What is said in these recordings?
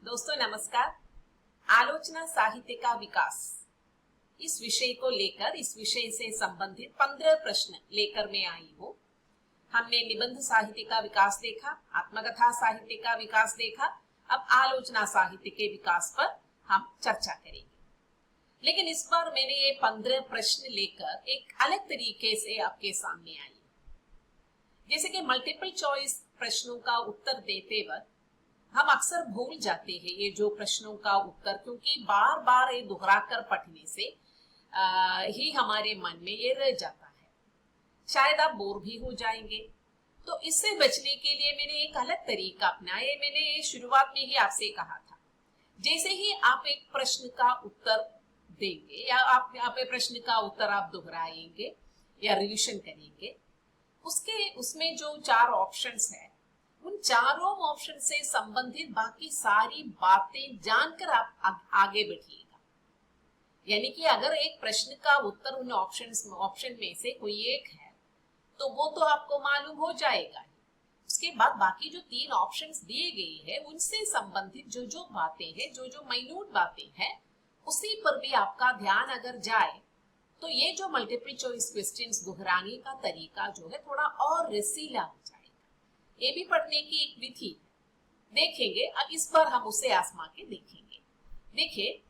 दोस्तों नमस्कार। आलोचना साहित्य का विकास इस विषय को लेकर इस विषय से संबंधित 15 प्रश्न लेकर मैं आई हूँ। हमने निबंध साहित्य का विकास देखा, आत्मकथा साहित्य का विकास देखा, अब आलोचना साहित्य के विकास पर हम चर्चा करेंगे। लेकिन इस बार मैंने ये 15 प्रश्न लेकर एक अलग तरीके से आपके सामने आई। जैसे कि मल्टीपल चॉइस प्रश्नों का उत्तर देते वक्त हम अक्सर भूल जाते हैं ये जो प्रश्नों का उत्तर, क्योंकि बार बार ये दोहरा कर पढ़ने से ही हमारे मन में ये रह जाता है। शायद आप बोर भी हो जाएंगे। तो इससे बचने के लिए मैंने एक अलग तरीका अपनाया। मैंने ये शुरुआत में ही आपसे कहा था, जैसे ही आप एक प्रश्न का उत्तर देंगे या आप एक प्रश्न का उत्तर आप दोहराएंगे या रिविजन करेंगे, उसमें जो 4 ऑप्शंस है उन चारों ऑप्शन से संबंधित बाकी सारी बातें जानकर आप आगे बढ़िएगा। यानी कि अगर एक प्रश्न का उत्तर उन ऑप्शन में से कोई एक है तो वो तो आपको मालूम हो जाएगा। उसके बाद बाकी जो 3 ऑप्शंस दिए गए हैं उनसे संबंधित जो जो बातें हैं, जो जो माइन्यूट बातें हैं, उसी पर भी आपका ध्यान अगर जाए तो ये जो मल्टीपल चॉइस क्वेश्चंस दोहराने का तरीका जो है थोड़ा और रसीला हो जाएगा। ये भी पढ़ने की एक विधि देखेंगे। अब इस बार हम उसे आजमा के देखेंगे। देखिए,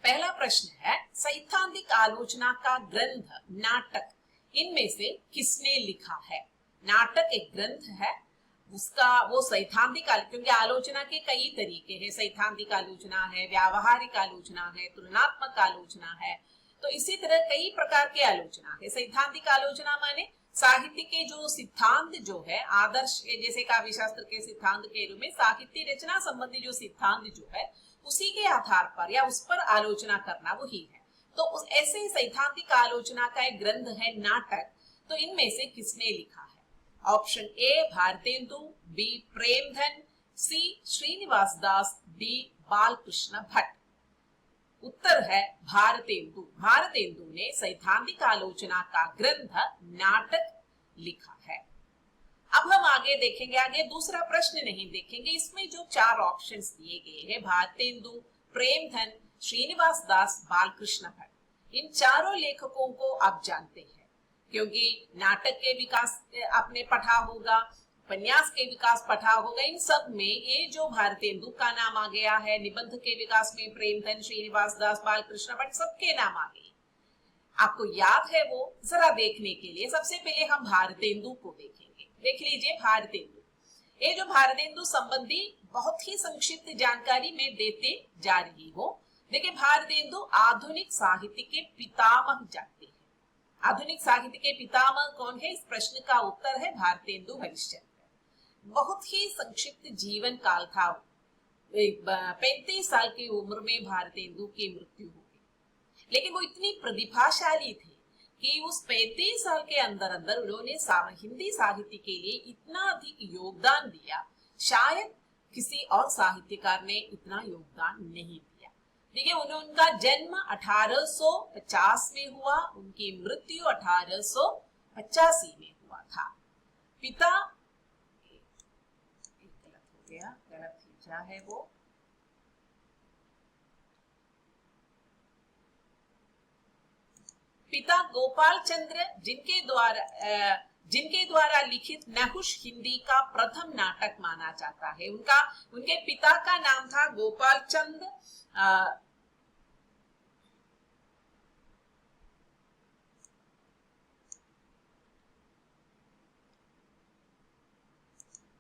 पहला प्रश्न है, सैद्धांतिक आलोचना का ग्रंथ नाटक इनमें से किसने लिखा है? नाटक एक ग्रंथ है, उसका वो सैद्धांतिक, क्योंकि आलोचना के कई तरीके हैं। सैद्धांतिक आलोचना है, व्यावहारिक आलोचना है, तुलनात्मक आलोचना है। तो इसी तरह कई प्रकार के आलोचना है। सैद्धांतिक आलोचना माने साहित्य के जो सिद्धांत जो है, आदर्श जैसे काव्य शास्त्र के सिद्धांत के रूप में साहित्य रचना संबंधी जो सिद्धांत जो है उसी के आधार पर या उस पर आलोचना करना वही है। तो उस ऐसे सैद्धांतिक आलोचना का एक ग्रंथ है नाटक। तो इनमें से किसने लिखा है? Option A Bharatendu, B Premdhan, C Shrinivas Das, D Balkrishna Bhatt. उत्तर है भारतेंदु। भारतेंदु ने सैद्धांतिक आलोचना का ग्रंथ नाटक लिखा है। अब हम आगे देखेंगे। आगे दूसरा प्रश्न नहीं देखेंगे। इसमें जो 4 ऑप्शंस दिए गए हैं, भारतेंदु, प्रेमधन, श्रीनिवास दास, बालकृष्ण भट्ट, इन चारों लेखकों को आप जानते हैं, क्योंकि नाटक के विकास आपने पढ़ा होगा, उपन्यास के विकास पढ़ा होगा। इन सब में ये जो भारतेंदु का नाम आ गया है, निबंध के विकास में प्रेमधन, श्रीनिवास दास, बालकृष्ण भट्ट सबके नाम आ गए। आपको याद है वो? जरा देखने के लिए सबसे पहले हम भारतेंदु को देखेंगे। देख लीजिए भारतेंदु। ये जो भारतेंदु संबंधी बहुत ही संक्षिप्त जानकारी मैं देते जा रही हूँ। देखिए, भारतेंदु आधुनिक साहित्य के पितामह जाते हैं। आधुनिक साहित्य के पितामह कौन है? इस प्रश्न का उत्तर है भारतेंदु हरिश्चंद्र। बहुत ही संक्षिप्त जीवन काल था। 35 साल की उम्र में भारतेंदु की मृत्यु हो गई। लेकिन वो इतनी प्रतिभाशाली थे कि उस 35 साल के अंदर अंदर उन्होंने हिंदी साहित्य के लिए इतना अधिक योगदान दिया, शायद किसी और साहित्यकार ने इतना योगदान नहीं दिया। देखिए, उनका जन्म 1850 में हुआ, उनकी मृत्यु 1885 में हुआ था। पिता गलत क्या है वो, पिता गोपाल चंद्र, जिनके द्वारा लिखित नहुष हिंदी का प्रथम नाटक माना जाता है। उनके पिता का नाम था गोपाल चंद्र।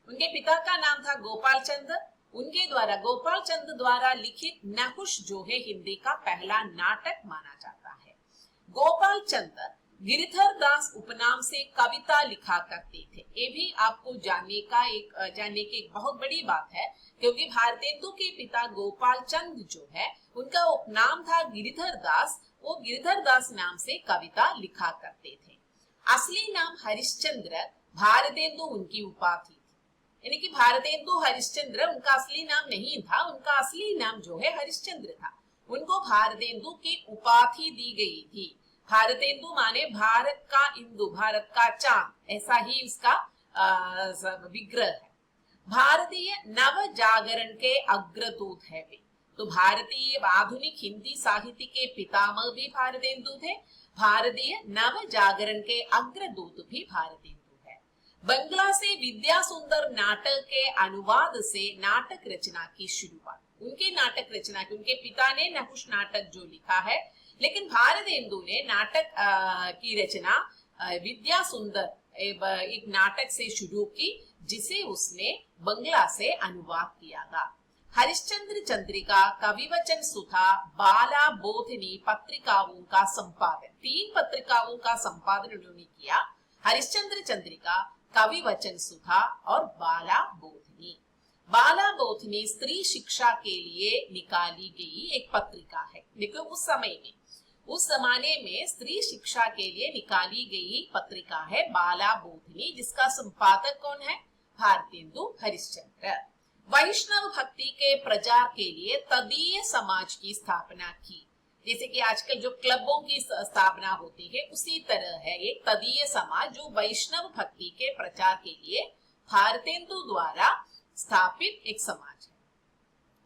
उनके पिता का नाम था गोपाल चंद्र। गोपाल चंद्र द्वारा लिखित नहुष जो है हिंदी का पहला नाटक माना जाता है। गोपाल चंद्र गिरिधर दास उपनाम से कविता लिखा करते थे। ये भी आपको जानने की एक बहुत बड़ी बात है, क्योंकि भारतेंदु के पिता गोपाल चंद्र जो है उनका उपनाम था गिरिधर दास। वो गिरिधर दास नाम से कविता लिखा करते थे। असली नाम हरिश्चंद्र, भारतेंदु उनकी उपाधि थी। यानी कि भारतेंदु हरिश्चंद्र उनका असली नाम नहीं था, उनका असली नाम जो है हरिश्चंद्र था। उनको भारतेंदु की उपाधि दी गई थी। भारतेंदु माने भारत का इंदु, भारत का चांद, ऐसा ही उसका विग्रह है। भारतीय नव जागरण के अग्रदूत है वे। तो भारतीय आधुनिक हिंदी साहित्य के पितामह भी भारतेंदु थे, भारतीय नव जागरण के अग्रदूत भी भारतेंदु है। बंगला से विद्या सुंदर नाटक के अनुवाद से नाटक रचना की शुरुआत, उनके नाटक रचना की, उनके पिता ने नहुष नाटक जो लिखा है, लेकिन भारतेंदु ने नाटक की रचना विद्या सुंदर एक नाटक से शुरू की, जिसे उसने बंगला से अनुवाद किया था। हरिश्चंद्र चंद्रिका, कविवचन सुधा, बाला बोधिनी पत्रिकाओं का संपादन, 3 पत्रिकाओं का संपादन उन्होंने किया, हरिश्चंद्र चंद्रिका, कविवचन सुधा और बाला बोधिनी। बाला बोधिनी स्त्री शिक्षा के लिए निकाली गई एक पत्रिका है। देखो उस जमाने में स्त्री शिक्षा के लिए निकाली गई पत्रिका है बाला बोधिनी, जिसका संपादक कौन है? भारतेंदु हरिश्चंद्र। वैष्णव भक्ति के प्रचार के लिए तदीय समाज की स्थापना की, जैसे कि आजकल जो क्लबों की स्थापना होती है उसी तरह है एक तदीय समाज, जो वैष्णव भक्ति के प्रचार के लिए भारतेंदु द्वारा स्थापित एक समाज है।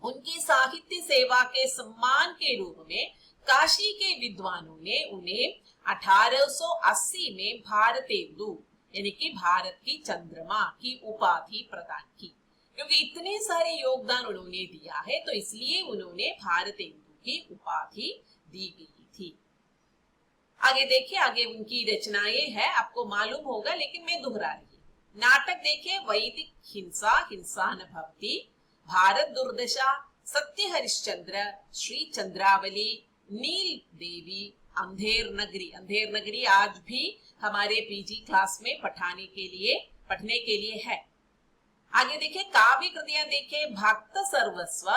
उनकी साहित्य सेवा के सम्मान के रूप में काशी के विद्वानों ने उन्हें 1880 में भारतेंदु यानी कि भारत की चंद्रमा की उपाधि प्रदान की। क्योंकि इतने सारे योगदान उन्होंने दिया है, तो इसलिए उन्होंने भारतेंदु की उपाधि दी गई थी। आगे देखिए, आगे उनकी रचनाएं हैं, आपको मालूम होगा लेकिन मैं दोहरा रही हूँ। नाटक देखिए, वैदिक हिंसा, हिंसा न भवति, भारत दुर्दशा, सत्य हरिश्चंद्र, श्री चंद्रावली, नील देवी, अंधेर नगरी आज भी हमारे पीजी क्लास में पढ़ने के लिए है। आगे देखिए, काव्य कृतियां देखिए, भक्त सर्वस्व,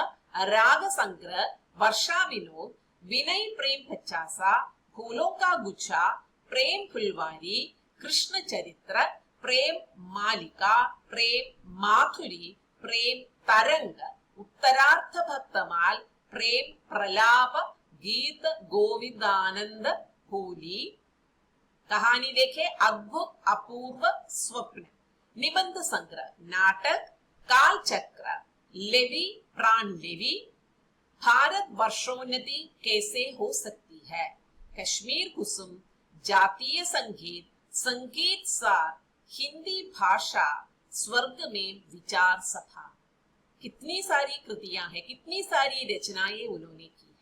राग संग्रह, वर्षा विनोद, विनय प्रेम पचासा, फूलों का गुच्छा, प्रेम फुलवारी, कृष्ण चरित्र, प्रेम मालिका, प्रेम माथुरी, प्रेम तरंग, उत्तरार्थ भक्तमाल, प्रेम प्रलाप, गीत गोविंदानंद, होली। कहानी देखे, अद्भुत अपूर्व स्वप्न, निबंध संग्रह, नाटक, काल चक्र, लेवी प्राण लेवी, भारत वर्षोन्नति कैसे हो सकती है, कश्मीर कुसुम, जातीय संगीत, संगीत सार, हिंदी भाषा, स्वर्ग में विचार सभा। कितनी सारी कृतियां हैं, कितनी सारी रचनाएं उन्होंने की है।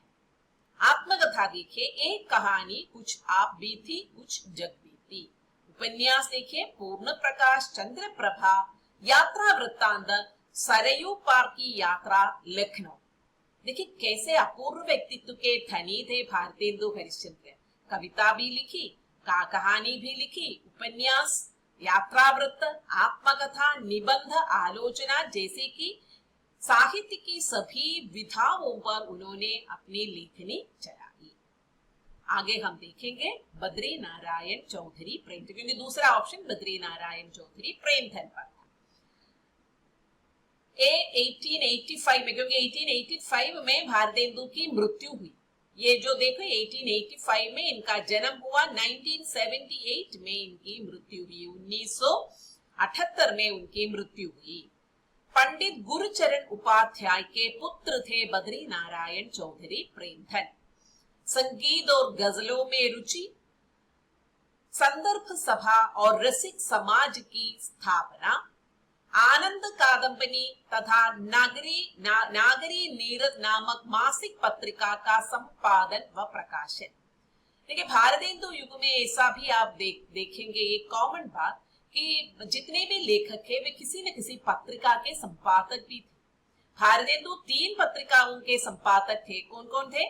आत्मकथा देखिए, एक कहानी कुछ आप बीती कुछ जग बीती। उपन्यास देखिए, पूर्ण प्रकाश चंद्र प्रभा, यात्रा वृत्तांत, सरयू पार की यात्रा, लखनऊ। देखिए कैसे अपूर्व व्यक्तित्व के धनी थे भारतेंदु हरिश्चंद्र। कविता भी लिखी, कहानी भी लिखी, उपन्यास, यात्रा वृत्त, आत्मकथा, निबंध, आलोचना जैसे कि साहित्य की सभी विधाओं पर उन्होंने अपनी लेखनी चलाई। आगे हम देखेंगे बद्री नारायण चौधरी प्रेमधन, क्योंकि दूसरा ऑप्शन बद्री नारायण चौधरी प्रेमधन पर था। 1885 में, क्योंकि 1885 में भारतेंदु की मृत्यु हुई। ये जो देखो 1885 में इनका जन्म हुआ, 1978 में इनकी मृत्यु हुई, 1978 में उनकी मृत्यु हुई। पंडित गुरुचरण उपाध्याय के पुत्र थे बद्री नारायण चौधरी प्रेमधन। संगीत और गजलों में रुचि, संदर्भ सभा और रसिक समाज की स्थापना, आनंद कादंबनी तथा नागरी नीरद नामक मासिक पत्रिका का संपादन व प्रकाशन। देखिए भारतेंदु युग में ऐसा भी आप देखेंगे एक कॉमन बात कि जितने भी लेखक है वे किसी न किसी पत्रिका के संपादक भी थे। भारतेंदु 3 पत्रिकाओं के संपादक थे। कौन कौन थे?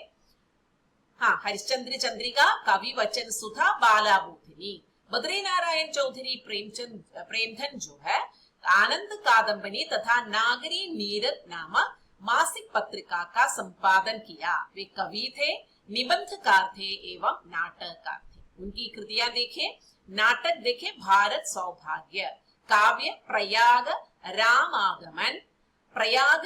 हाँ, हरिश्चंद्र चंद्रिका, कवि वचन सुधा, बाला बोधिनी। बद्री नारायण चौधरी प्रेमधन जो है आनंद कादंबनी तथा नागरी नीरद नामक मासिक पत्रिका का संपादन किया। वे कवि थे, निबंधकार थे एवं नाटककार थे। उनकी कृतियां देखें, नाटक देखे भारत सौभाग्य, काव्य प्रयाग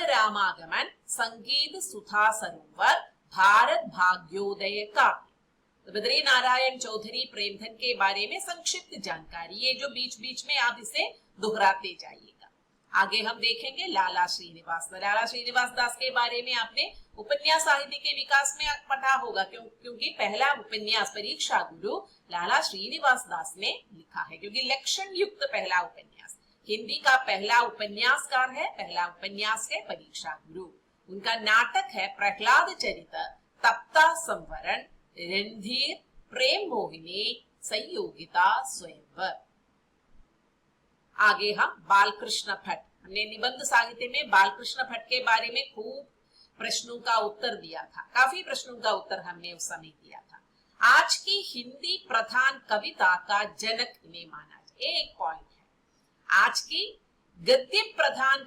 रामागमन, संगीत सुधा सरोवर, भारत भाग्योदय काव्य। बद्री नारायण चौधरी प्रेमधन के बारे में संक्षिप्त जानकारी, ये जो बीच बीच में आप इसे दोहराते जाइएगा। आगे हम देखेंगे लाला श्रीनिवास दास। लाला श्रीनिवास दास के बारे में आपने उपन्यास साहित्य के विकास में पढ़ा होगा, क्योंकि पहला उपन्यास परीक्षा गुरु लाला श्रीनिवास दास ने लिखा है, क्योंकि लक्षण युक्त पहला उपन्यास, हिंदी का पहला उपन्यासकार है, पहला उपन्यास है परीक्षा गुरु। उनका नाटक है प्रहलाद चरित, तप्ता संवरण, रणधीर, प्रेम मोहिनी, संयोगिता, स्वयंवर। आगे हम बालकृष्ण भट्ट, हमने निबंध साहित्य में बालकृष्ण भट्ट के बारे में खूब प्रश्नों का उत्तर दिया था, काफी प्रश्नों का उत्तर हमने उस समय दिया था। आज की हिंदी प्रधान कविता का जनक इन्हें माना जाए, एक पॉइंट है। आज की गद्य प्रधान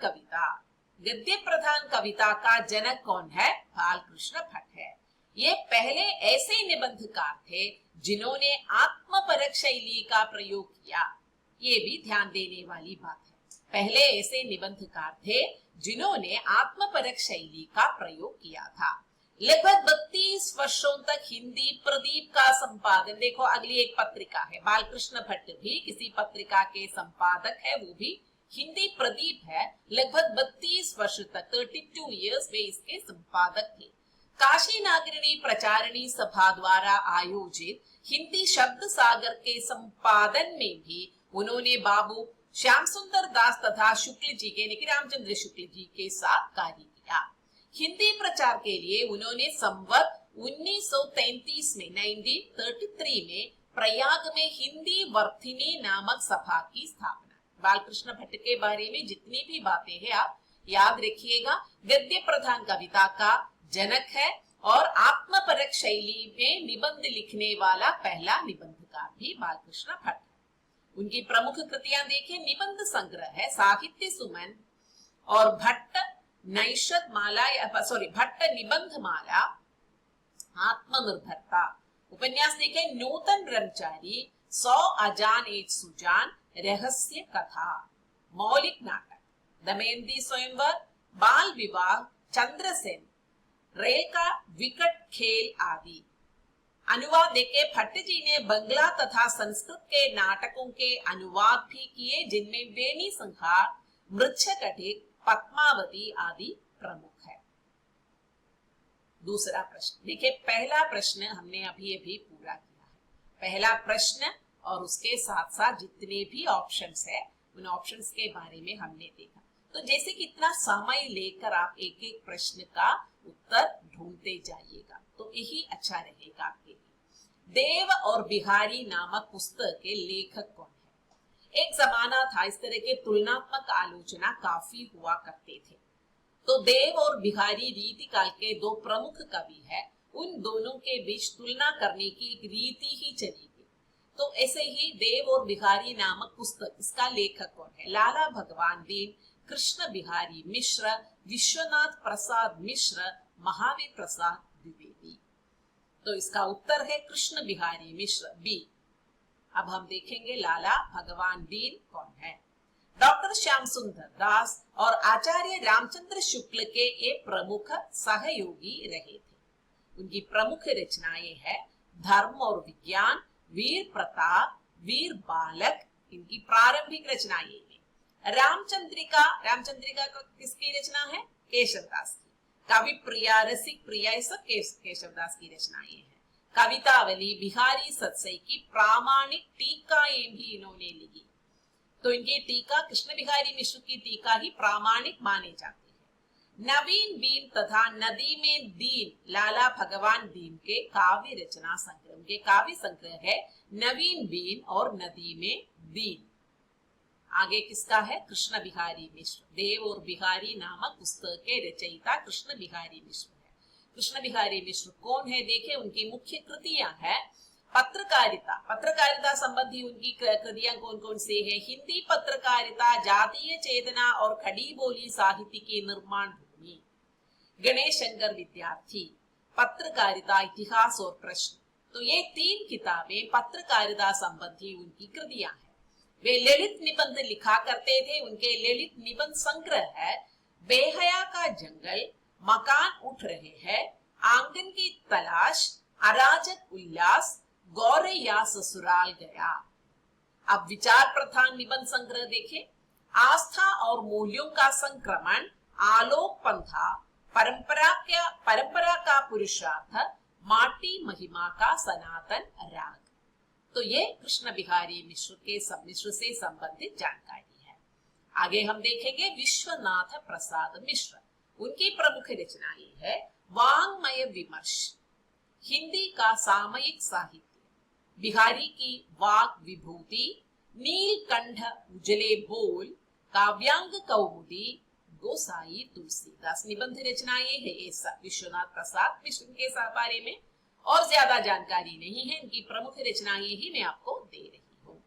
कविता का जनक कौन है? बालकृष्ण भट्ट है। ये पहले ऐसे निबंधकार थे जिन्होंने आत्मपरक शैली का प्रयोग किया, ये भी ध्यान देने वाली बात है। पहले ऐसे निबंधकार थे जिन्होंने आत्मपरक शैली का प्रयोग किया था। लगभग 32 वर्षों तक हिंदी प्रदीप का संपादन, देखो अगली एक पत्रिका है, बालकृष्ण भट्ट भी किसी पत्रिका के संपादक है, वो भी हिंदी प्रदीप है। लगभग 32 वर्ष तक 32 इयर्स वे इसके संपादक थे। काशी नागरिणी प्रचारिणी सभा द्वारा आयोजित हिंदी शब्द सागर के संपादन में भी उन्होंने बाबू श्याम सुंदर दास तथा शुक्ल जी के, यानी रामचंद्र शुक्ल जी के साथ कार्य किया। हिंदी प्रचार के लिए उन्होंने संवत 1933 में 1933 में प्रयाग में हिंदी वर्थिनी नामक सभा की स्थापना। बालकृष्ण भट्ट के बारे में जितनी भी बातें हैं आप याद रखिएगा। गद्य प्रधान कविता का जनक है और आत्मपरक शैली में निबंध लिखने वाला पहला निबंधकार भी बालकृष्ण भट्ट है। उनकी प्रमुख कृतियां देखें, निबंध संग्रह है साहित्य सुमन और भट्ट नैषद माला, भट्ट निबंध माला, आत्मनिर्भरता। उपन्यास देखें, नूतन ब्रह्मचारी, 100 अजान एक सुजान, रहस्य कथा। मौलिक नाटक, दमयंती स्वयंवर, बाल विवाह, चंद्रसेन, रेल का विकट खेल आदि। अनुवाद देखे, भट्ट जी ने बंगला तथा संस्कृत के नाटकों के अनुवाद भी किए, जिनमें वेणी संहार, मृच्छकटिक, पद्मावती आदि प्रमुख है। दूसरा प्रश्न देखिए, पहला प्रश्न हमने अभी पूरा किया है। पहला प्रश्न और उसके साथ साथ जितने भी ऑप्शंस है उन ऑप्शंस के बारे में हमने देखा। तो जैसे कि इतना समय लेकर आप एक एक प्रश्न का उत्तर ढूंढते जाइएगा तो यही अच्छा रहेगा आपके लिए। देव और बिहारी नामक पुस्तक के लेखक कौन है? एक जमाना था इस तरह के तुलनात्मक आलोचना काफी हुआ करते थे। तो देव और बिहारी रीति काल के दो प्रमुख कवि है, उन दोनों के बीच तुलना करने की एक रीति ही चली गई। तो ऐसे ही देव और बिहारी नामक पुस्तक, इसका लेखक कौन है? लाला भगवान दीन, कृष्ण बिहारी मिश्र, विश्वनाथ प्रसाद मिश्र, महावीर प्रसाद द्विवेदी। तो इसका उत्तर है कृष्ण बिहारी मिश्र, बी। अब हम देखेंगे लाला भगवान दीन कौन है। डॉक्टर श्याम सुंदर दास और आचार्य रामचंद्र शुक्ल के ये प्रमुख सहयोगी रहे थे। उनकी प्रमुख रचनाएं हैं धर्म और विज्ञान, वीर प्रताप, वीर बालक, इनकी प्रारंभिक रचनाएं हैं। रामचंद्रिका किसकी रचना है? केशवदास की। कवि प्रिया, रसिक प्रिया, ये सब केशवदास की रचनाएं हैं। कवितावली बिहारी सत्सई की प्रामाणिक टीकाएं भी इन्होंने लिखी। तो इनकी टीका, कृष्ण बिहारी मिश्र की टीका ही प्रामाणिक माने जाती है। नवीन बीन तथा नदी में दीन, लाला भगवान दीन के काव्य रचना संग्रह, उनके काव्य संग्रह है नवीन बीन और नदी में दीन। आगे किसका है? कृष्ण बिहारी मिश्र। देव और बिहारी नामक पुस्तक के रचयिता कृष्ण बिहारी मिश्र है। कृष्ण बिहारी मिश्र कौन है? देखे, उनकी मुख्य कृतियां है पत्रकारिता संबंधी उनकी कृतियां कौन कौन से है? हिंदी पत्रकारिता, जातीय चेतना और खड़ी बोली साहित्य की निर्माण भूमि, गणेश शंकर विद्यार्थी, पत्रकारिता इतिहास और प्रश्न। तो ये 3 किताबें पत्रकारिता संबंधी उनकी कृतियां हैं। वे ललित निबंध लिखा करते थे। उनके ललित निबंध संग्रह है बेहया का जंगल, मकान उठ रहे हैं, आंगन की तलाश, अराजक उल्लास, गौरैया ससुराल गया। अब विचार प्रधान निबंध संग्रह देखें। आस्था और मूल्यों का संक्रमण, आलोक पंथा, परंपरा का पुरुषार्थ, माटी महिमा का सनातन राग। तो ये कृष्ण बिहारी मिश्र से संबंधित जानकारी है। आगे हम देखेंगे विश्वनाथ प्रसाद मिश्र। उनकी प्रमुख रचनाएं है वांग्मय विमर्श, हिंदी का सामयिक साहित्य, बिहारी की वाक विभूति, नीलकंठ उजले बोल, काव्यांग कौमुदी, गोसाई तुलसीदास। निबंध रचनाएं है ये सब विश्वनाथ प्रसाद मिश्र के बारे में, और ज्यादा जानकारी नहीं है। इनकी प्रमुख रचनाएं ही मैं आपको दे रही हूँ।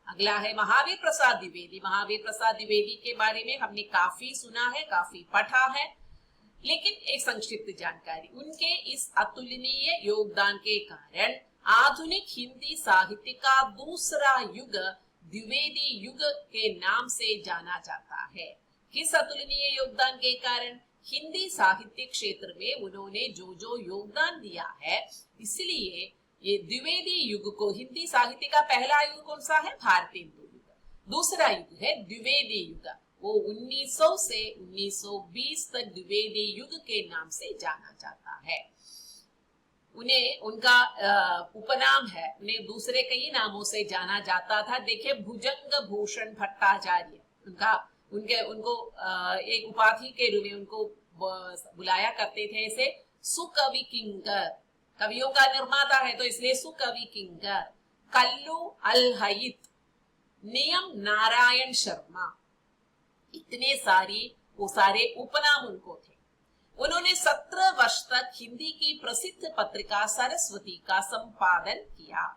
अगला है महावीर प्रसाद द्विवेदी। महावीर प्रसाद द्विवेदी के बारे में हमने काफी सुना है, काफी पढ़ा है, लेकिन एक संक्षिप्त जानकारी। उनके इस अतुलनीय योगदान के कारण आधुनिक हिंदी साहित्य का दूसरा युग द्विवेदी युग के नाम से जाना जाता है। किस अतुलनीय योगदान के कारण? हिंदी साहित्य क्षेत्र में उन्होंने जो योगदान दिया है, इसलिए ये द्विवेदी युग को, हिंदी साहित्य का पहला युग कौन सा है? भारतेंदु युग। दूसरा युग है द्विवेदी युग, वो 1900 से 1920 तक द्विवेदी युग के नाम से जाना जाता है। उन्हें उनका उपनाम है, उन्हें दूसरे कई नामों से जाना जाता था। देखिए, भुजंग भूषण भट्टाचार्य उनको एक उपाधि के रूप में उनको बुलाया करते थे। ऐसे सुकवि किंकर, कवियों का निर्माता है तो इसलिए सुकवि किंकर। कल्लू अलहयित, नियम नारायण शर्मा, इतने सारे उपनाम उनको थे। उन्होंने 17 वर्ष तक हिंदी की प्रसिद्ध पत्रिका सरस्वती का संपादन किया।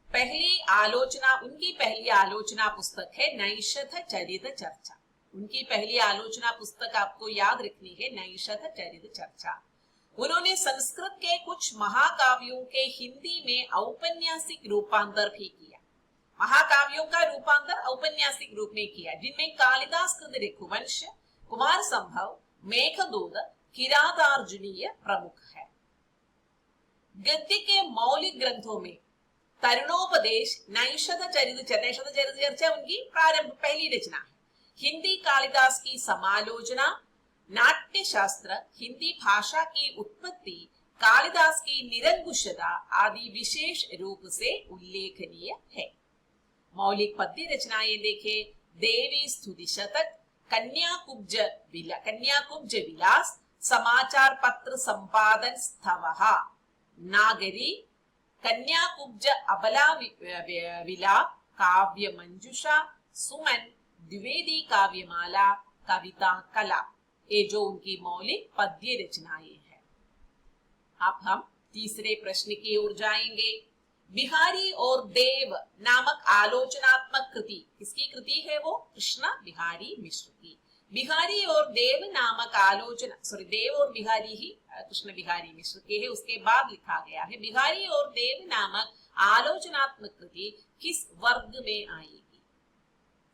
उनकी पहली आलोचना पुस्तक है नैषध चरित चर्चा। उनकी पहली आलोचना पुस्तक आपको याद रखनी है, नैषध चरित चर्चा। उन्होंने संस्कृत के कुछ महाकाव्यों के हिंदी में औपन्यासिक रूपांतर भी किया। महाकाव्यों का रूपांतर औपन्यासिक रूप में किया, जिनमें कालिदास कृत रघुवंश, कुमार संभव, मेघदूत, किरातार्जुनीय प्रमुख है। गद्य के मौलिक ग्रंथों में तरुणोपदेश, नैषध चरित चर्चा उनकी पहली रचना है। हिंदी कालिदास की समालोचना, नाट्य शास्त्र, हिंदी भाषा की उत्पत्ति, कालिदास की निरंकुशता आदि विशेष रूप से उल्लेखनीय है। मौलिक पद्य रचनाएं देखे, देवी स्तुति शतक, कन्याकुब्ज विलास, समाचार पत्र संपादन स्तवः, नागरी, कन्याकुब्ज अबला विला, काव्य मंजुषा, सुमन, द्विवेदी काव्यमाला, कविता कला, ये जो उनकी मौलिक पद्य रचनाएं हैं। अब हम तीसरे प्रश्न की ओर जाएंगे। बिहारी और देव नामक आलोचनात्मक कृति, किसकी कृति है वो? कृष्ण बिहारी मिश्र की। बिहारी और देव नामक देव और बिहारी ही कृष्ण बिहारी मिश्र के है, उसके बाद लिखा गया है। बिहारी और देव नामक आलोचनात्मक कृति किस वर्ग में आएगी?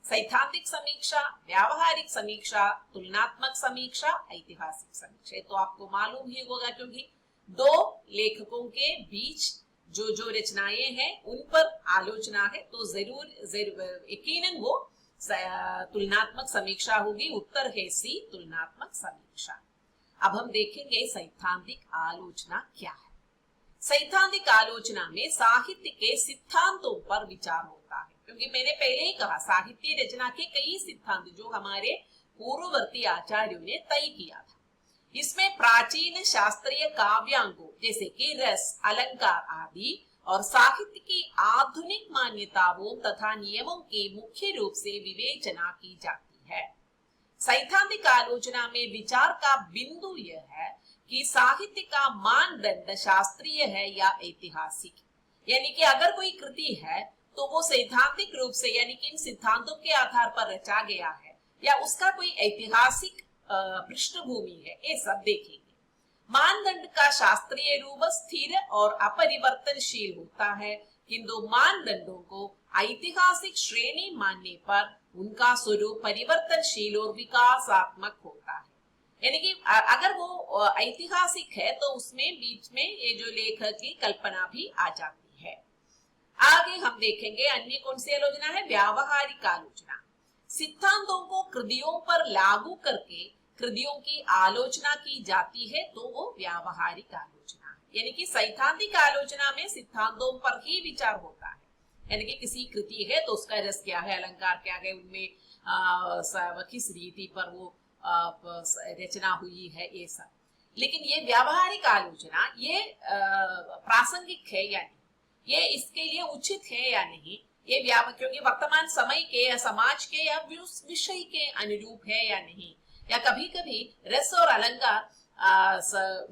सैद्धांतिक समीक्षा, व्यावहारिक समीक्षा, तुलनात्मक समीक्षा, ऐतिहासिक समीक्षा। तो आपको मालूम ही होगा, क्योंकि दो लेखकों के बीच जो रचनाएं हैं उन पर आलोचना है, तो जरूर यकीनन वो तुलनात्मक समीक्षा होगी। उत्तर है सी, तुलनात्मक समीक्षा। अब हम देखेंगे सैद्धांतिक आलोचना क्या है। सैद्धांतिक आलोचना में साहित्य के सिद्धांतों पर विचार होता है, क्योंकि मैंने पहले ही कहा साहित्य रचना के कई सिद्धांत जो हमारे पूर्ववर्ती आचार्यों ने तय किया था। इसमें प्राचीन शास्त्रीय काव्यांगों जैसे कि रस, अलंकार आदि और साहित्य की आधुनिक मान्यताओं तथा नियमों की मुख्य रूप से विवेचना की जाती है। सैद्धांतिक आलोचना में विचार का बिंदु यह है कि साहित्य का मानदंड शास्त्रीय है या ऐतिहासिक, यानी कि अगर कोई कृति है तो वो सैद्धांतिक रूप से यानी कि इन सिद्धांतों के आधार पर रचा गया है या उसका कोई ऐतिहासिक पृष्ठभूमि है, ये सब देखेंगे। मानदंड का शास्त्रीय रूप स्थिर और अपरिवर्तनशील होता है, किंतु मानदंडों को ऐतिहासिक श्रेणी मानने पर उनका स्वरूप परिवर्तनशील और विकासात्मक होता है। यानी कि अगर वो ऐतिहासिक है तो उसमें बीच में ये जो लेखक की कल्पना भी आ जाती है। आगे हम देखेंगे अन्य कौन सी आलोचना है? व्यावहारिक आलोचना। सिद्धांतों को कृतियों पर लागू करके कृतियों की आलोचना की जाती है तो वो व्यावहारिक आलोचना है। यानी कि सैद्धांतिक आलोचना में सिद्धांतों पर ही विचार होता है। यानी कि किसी कृति है तो उसका रस क्या है, अलंकार क्या है, उनमें किस रीति पर वो रचना हुई है, ये सब। लेकिन ये व्यावहारिक आलोचना ये प्रासंगिक है या नहीं, ये इसके लिए उचित है या नहीं, ये क्योंकि वर्तमान समय के या समाज के या विषय के अनुरूप है या नहीं, या कभी कभी रस और अलंकार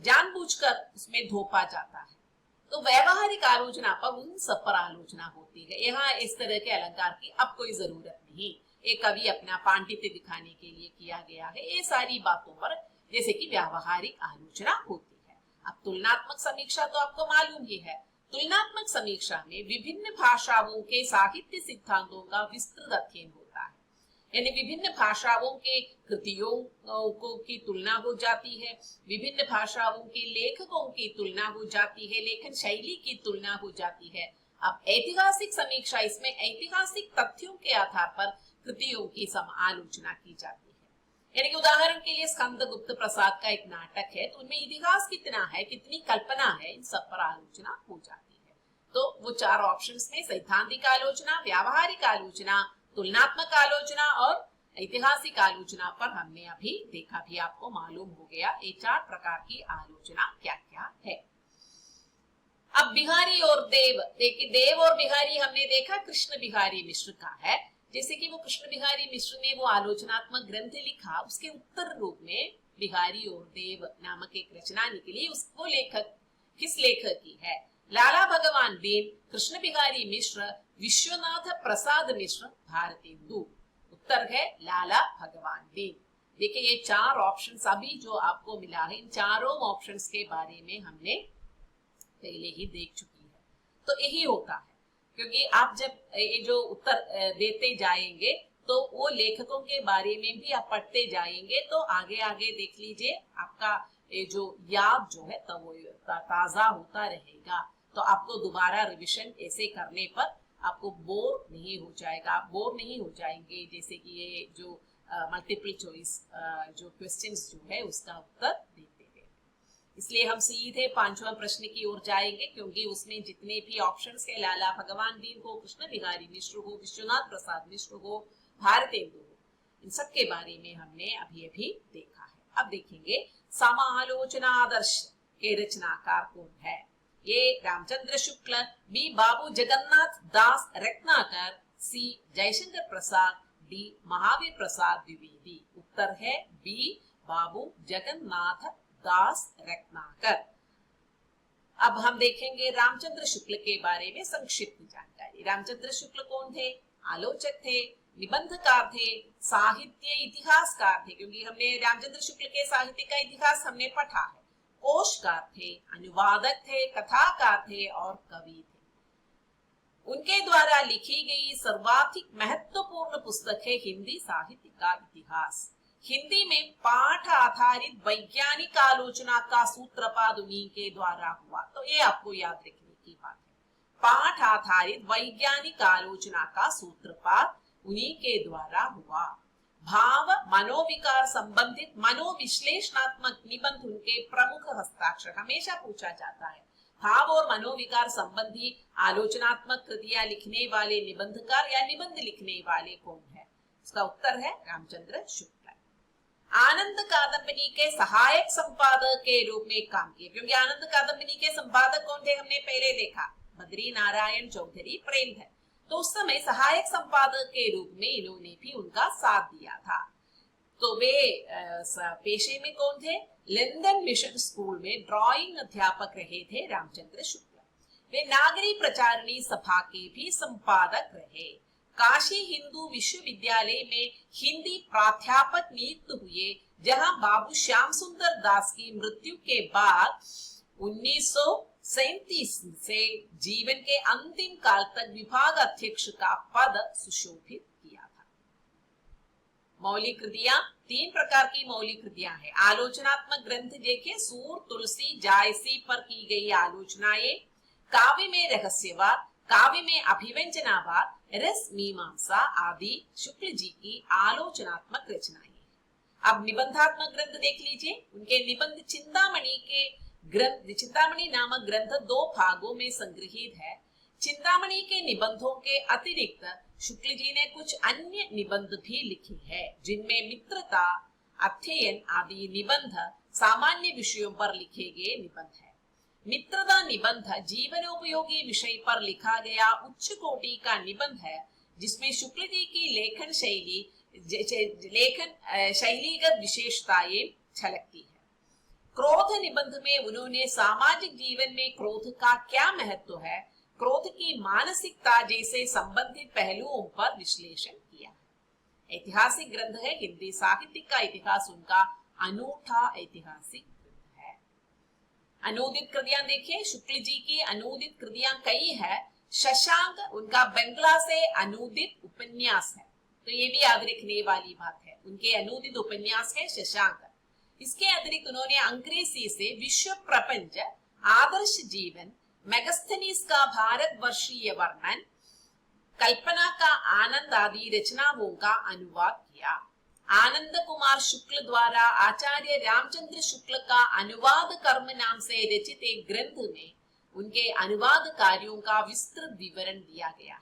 जानबूझकर उसमें धोपा जाता है। तो व्यवहारिक आलोचना पर उन सब पर आलोचना होती है। यहाँ इस तरह के अलंकार की अब कोई जरूरत नहीं, ये कवि अपना पांडित्य दिखाने के लिए किया गया है, ये सारी बातों पर जैसे कि व्यावहारिक आलोचना होती है। अब तुलनात्मक समीक्षा तो आपको मालूम ही है। तुलनात्मक समीक्षा में विभिन्न भाषाओं के साहित्य सिद्धांतों का विस्तृत अध्ययन होता है। यानी विभिन्न भाषाओं के कृतियों को की तुलना हो जाती है, विभिन्न भाषाओं के लेखकों की तुलना हो जाती है, लेखन शैली की तुलना हो जाती है। अब ऐतिहासिक समीक्षा, इसमें ऐतिहासिक तथ्यों के आधार पर कृतियों की आलोचना की जाती है। यानी कि उदाहरण के लिए स्कंदगुप्त प्रसाद का एक नाटक है, तो उनमें इतिहास कितना है, कितनी कल्पना है, इन सब पर आलोचना हो जाती है। तो वो चार ऑप्शंस में सैद्धांतिक आलोचना, व्यावहारिक आलोचना, तुलनात्मक आलोचना और ऐतिहासिक आलोचना पर हमने अभी देखा, भी आपको मालूम हो गया ये चार प्रकार की आलोचना क्या क्या है। अब बिहारी और देव, देखिए देव और बिहारी हमने देखा कृष्ण बिहारी मिश्र का है। जैसे कि वो कृष्ण बिहारी मिश्र ने वो आलोचनात्मक ग्रंथ लिखा, उसके उत्तर रूप में बिहारी और देव नामक एक रचना निकली। उसको लेखक किस लेखक की है? लाला भगवान बेन, कृष्ण बिहारी मिश्र, विश्वनाथ प्रसाद मिश्र, भारतेंदु। उत्तर है लाला भगवान बेन। देखिए ये चार ऑप्शंस अभी जो आपको मिला है, इन चारों ऑप्शंस के बारे में हमने पहले ही देख चुकी है। तो यही होता है, क्योंकि आप जब ये जो उत्तर देते जाएंगे तो वो लेखकों के बारे में भी आप पढ़ते जाएंगे, तो आगे आगे देख लीजिए आपका ये जो याद जो है तो वो ताजा होता रहेगा। तो आपको दोबारा रिवीजन ऐसे करने पर आपको बोर नहीं हो जाएगा, आप बोर नहीं हो जाएंगे। जैसे कि ये जो मल्टीपल चॉइस जो क्वेश्चंस जो है उसका उत्तर देते हैं। इसलिए हम सीधे पांचवा प्रश्न की ओर जाएंगे, क्योंकि उसमें जितने भी ऑप्शंस है, लाला भगवान बेन हो, कृष्ण बिहारी मिश्र हो, विश्वनाथ प्रसाद मिश्र हो, भारतेंदु हो, इन सब के बारे में हमने अभी अभी देखा है। अब देखेंगे समालोचना आदर्श के रचनाकार कौन है। ये रामचंद्र शुक्ल, बी बाबू जगन्नाथ दास रत्नाकर, सी जयशंकर प्रसाद, डी महावीर प्रसाद द्विवेदी। उत्तर है बी बाबू जगन्नाथ दास रत्नाकर। अब हम देखेंगे रामचंद्र शुक्ल के बारे में संक्षिप्त जानकारी। रामचंद्र शुक्ल कौन थे? आलोचक थे, निबंधकार थे, साहित्य इतिहासकार थे, क्योंकि हमने रामचंद्र शुक्ल के साहित्य का इतिहास हमने पढ़ा है। कोशकार थे, अनुवादक थे, कथाकार थे और कवि थे। उनके द्वारा लिखी गई सर्वाधिक महत्वपूर्ण पुस्तक है हिंदी साहित्य का इतिहास। हिंदी में पाठ आधारित वैज्ञानिक आलोचना का सूत्रपात उन्हीं के द्वारा हुआ। तो ये आपको याद रखने की बात है, पाठ आधारित वैज्ञानिक आलोचना का सूत्रपात उन्हीं के द्वारा हुआ। भाव मनोविकार संबंधित मनोविश्लेषणात्मक निबंध उनके प्रमुख हस्ताक्षर। हमेशा पूछा जाता है भाव और मनोविकार संबंधी आलोचनात्मक कृतियां लिखने वाले निबंधकार या निबंध लिखने वाले कौन है? उसका उत्तर है रामचंद्र शुक्ल। आनंद कादंबनी के सहायक संपादक के रूप में काम किया, क्योंकि आनंद कादंबनी के संपादक कौन थे हमने पहले देखा, बद्री नारायण चौधरी प्रेमधर। तो उस समय सहायक संपादक के रूप में इन्होंने भी उनका साथ दिया था। तो वे पेशे में कौन थे? लंदन मिशन स्कूल में ड्राइंग अध्यापक रहे थे रामचंद्र शुक्ल। वे नागरी प्रचारणी सभा के भी संपादक रहे। काशी हिंदू विश्वविद्यालय में हिंदी प्राध्यापक नियुक्त हुए, जहां बाबू श्याम सुंदर दास की मृत्यु के बाद 1937 से जीवन के अंतिम काल तक विभाग अध्यक्ष का पद सुशोभित किया था। मौलिक कृतियां, तीन प्रकार की मौलिक कृतियां हैं। आलोचनात्मक ग्रंथ देखिए, सूर, तुलसी, जायसी पर की गई आलोचनाएं, काव्य में रहस्यवाद, काव्य में अभिव्यंजनावाद, रस मीमांसा आदि शुक्ल जी की आलोचनात्मक रचनाएं। अब निबंधात्मक ग्रंथ देख लीजिए। उनके निबंध चिंतामणि के ग्रंथ, चिंतामणि नामक ग्रंथ 2 भागों में संग्रहित है। चिंतामणि के निबंधों के अतिरिक्त शुक्ल जी ने कुछ अन्य निबंध भी लिखे हैं, जिनमें मित्रता, अध्ययन आदि निबंध सामान्य विषयों पर लिखे गए निबंध है। मित्रता निबंध जीवनोपयोगी विषय पर लिखा गया उच्च कोटि का निबंध है, जिसमें शुक्ल जी की लेखन शैलीगत विशेषताएं झलकती है। क्रोध निबंध में उन्होंने सामाजिक जीवन में क्रोध का क्या महत्व है, क्रोध की मानसिकता जैसे संबंधित पहलुओं पर विश्लेषण किया है। ऐतिहासिक ग्रंथ है। हिंदी साहित्य का इतिहास उनका अनूठा ऐतिहासिक ग्रंथ है। अनूदित कृतियां देखिए। शुक्ल जी की अनूदित कृतियां कई है। शशांक उनका बंगला से अनूदित उपन्यास है, तो ये भी याद रखने वाली बात है। उनके अनूदित उपन्यास है शशांक। इसके अतिरिक्त उन्होंने अंग्रेजी से विश्व प्रपंच, आदर्श जीवन, मेगस्थनीज का भारतवर्षीय वर्णन, कल्पना का आनंद आदि रचनाओं का अनुवाद किया। आनंद कुमार शुक्ल द्वारा आचार्य रामचंद्र शुक्ल का अनुवाद कर्म नाम से रचित एक ग्रंथ में उनके अनुवाद कार्यों का विस्तृत विवरण दिया गया है।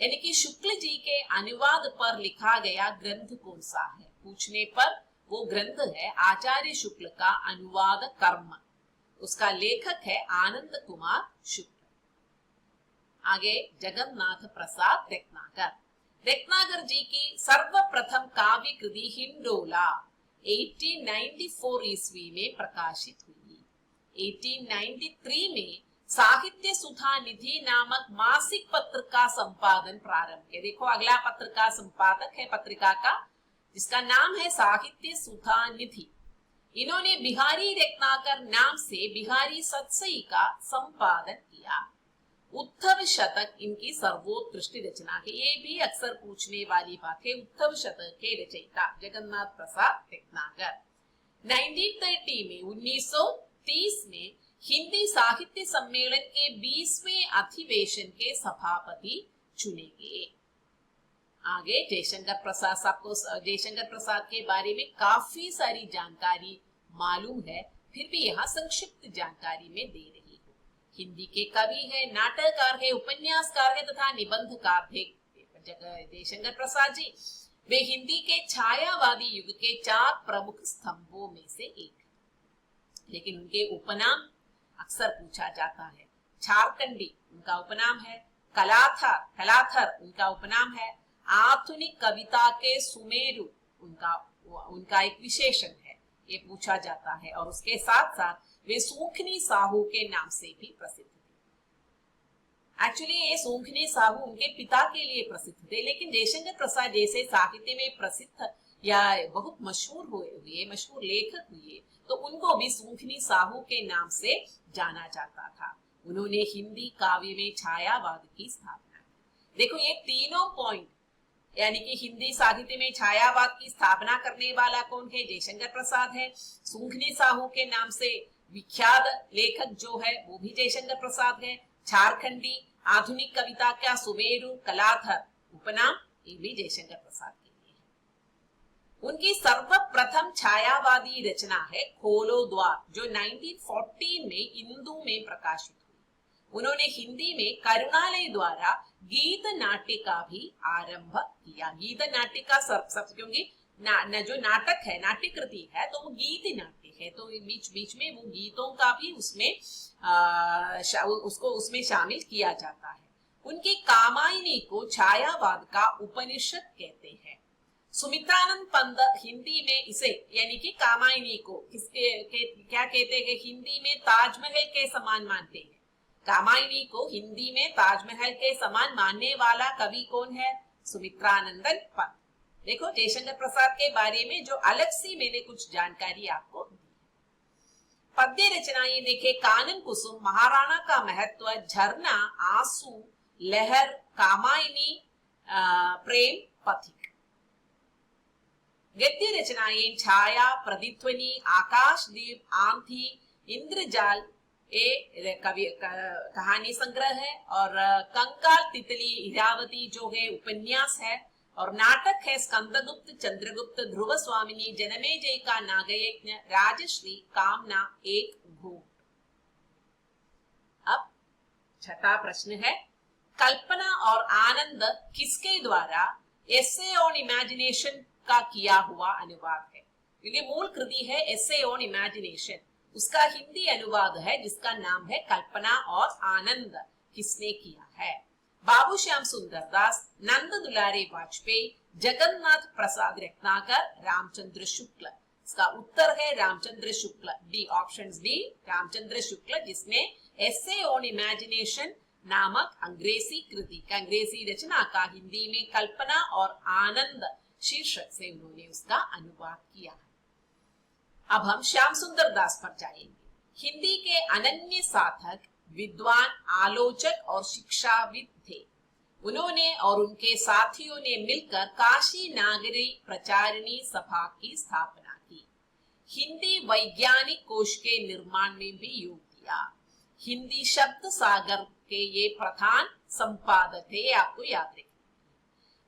यानी कि शुक्ल जी के अनुवाद पर लिखा गया ग्रंथ कौन सा है पूछने पर वो ग्रंथ है आचार्य शुक्ल का अनुवाद कर्म। उसका लेखक है आनंद कुमार शुक्ल। आगे जगन्नाथ प्रसाद रत्नाकर। रत्नाकर जी की सर्वप्रथम काव्य कृति हिंडोला 1894 ईस्वी में प्रकाशित हुई। 1893 में साहित्य सुधा निधि नामक मासिक पत्र का संपादन प्रारंभ किया। देखो अगला पत्र का संपादक है पत्रिका का, जिसका नाम है साहित्य सुधा निधि। इन्होंने बिहारी रत्नाकर नाम से बिहारी सत्सई का संपादन किया। उद्धव शतक इनकी सर्वोत्कृष्ट रचना है। ये भी अक्सर पूछने वाली बात है। उद्धव शतक के रचयिता जगन्नाथ प्रसाद रत्नाकर 1930 में हिंदी साहित्य सम्मेलन के 20वें अधिवेशन के सभापति चुने गए। आगे जयशंकर प्रसाद। सबको जयशंकर प्रसाद के बारे में काफी सारी जानकारी मालूम है, फिर भी यहाँ संक्षिप्त जानकारी में दे रही हूँ। हिंदी के कवि है, नाटककार है, उपन्यासकार है तथा निबंधकार है जयशंकर प्रसाद जी। वे हिंदी के छायावादी युग के 4 प्रमुख स्तंभों में से एक है। लेकिन उनके उपनाम अक्सर पूछा जाता है। झारखंडी उनका उपनाम है, कलाथर उनका उपनाम है, आधुनिक कविता के सुमेरु उनका एक विशेषण है, ये पूछा जाता है। और उसके साथ साथ वे सूखनी साहू के नाम से भी प्रसिद्ध थे। एक्चुअली ये सूखनी साहू उनके पिता के लिए प्रसिद्ध थे, लेकिन जयशंकर प्रसाद जैसे साहित्य में प्रसिद्ध या बहुत मशहूर लेखक हुए तो उनको भी सूखनी साहू के नाम से जाना जाता था। उन्होंने हिंदी काव्य में छायावाद की स्थापना की। देखो ये तीनों पॉइंट, यानी कि हिंदी साहित्य में छायावाद की स्थापना करने वाला कौन है? जयशंकर प्रसाद है। सूखनी साहू के नाम से विख्यात लेखक जो है वो भी जयशंकर प्रसाद है। झारखंडी, आधुनिक कविता का सुमेरु, कलाथर उपनाम, ये भी जयशंकर प्रसाद के लिए है। उनकी सर्वप्रथम छायावादी रचना है खोलो द्वार, जो 1914 में इंदु में प्रकाशित हुई। उन्होंने हिंदी में करुणालय द्वारा गीत नाट्य का भी आरंभ किया। गीत नाट्य का सब क्योंकि जो नाटक है, नाट्य कृति है, तो वो गीत नाट्य है, तो बीच बीच में वो गीतों का भी उसमें शामिल किया जाता है। उनकी कामायनी को छायावाद का उपनिषद कहते हैं। सुमित्रानंद पंत हिंदी में इसे, यानी कि कामायनी को क्या कहते हैं? हिंदी में ताजमहल के समान मानते हैं। कामायनी को हिंदी में ताजमहल के समान मानने वाला कवि कौन है? सुमित्रानंदन पंत। देखो जयशंकर प्रसाद के बारे में जो अलग सी मैंने कुछ जानकारी आपको दी। पद्य रचनाएं देखे, कानन कुसुम, महाराणा का महत्व, झरना, आंसू, लहर, कामायनी, प्रेम, पथिक। गद्य रचनाएं छाया, प्रतिध्वनि, आकाशदीप, आंधी, इंद्रजाल, कहानी संग्रह है, और कंकाल तितली इरावती जो है उपन्यास है, और नाटक है स्कंदगुप्त चंद्रगुप्त ध्रुव स्वामिनी जनमेजय का नागयज्ञ राजश्री कामना एक घूट। अब छठा प्रश्न है, कल्पना और आनंद किसके द्वारा एसे ऑन इमेजिनेशन का किया हुआ अनुवाद है? क्योंकि मूल कृति है एसे ऑन इमेजिनेशन, उसका हिंदी अनुवाद है जिसका नाम है कल्पना और आनंद, किसने किया है? बाबू श्याम सुंदर दास, नंद दुलारे वाजपेयी, जगन्नाथ प्रसाद रत्नाकर, रामचंद्र शुक्ल। इसका उत्तर है Ramchandra Shukla, D, option D Ramchandra Shukla, जिसने एसे ऑन इमेजिनेशन नामक अंग्रेजी कृति का, अंग्रेजी रचना का हिंदी में कल्पना और आनंद शीर्षक से उन्होंने उसका अनुवाद किया है। अब हम श्याम सुंदर दास पर जाएंगे। हिंदी के अनन्य साधक, विद्वान, आलोचक और शिक्षाविद थे। उन्होंने और उनके साथियों ने मिलकर काशी नागरी प्रचारिणी सभा की स्थापना की। हिंदी वैज्ञानिक कोश के निर्माण में भी योग दिया। हिंदी शब्द सागर के ये प्रधान संपादक थे, आपको याद रखिए।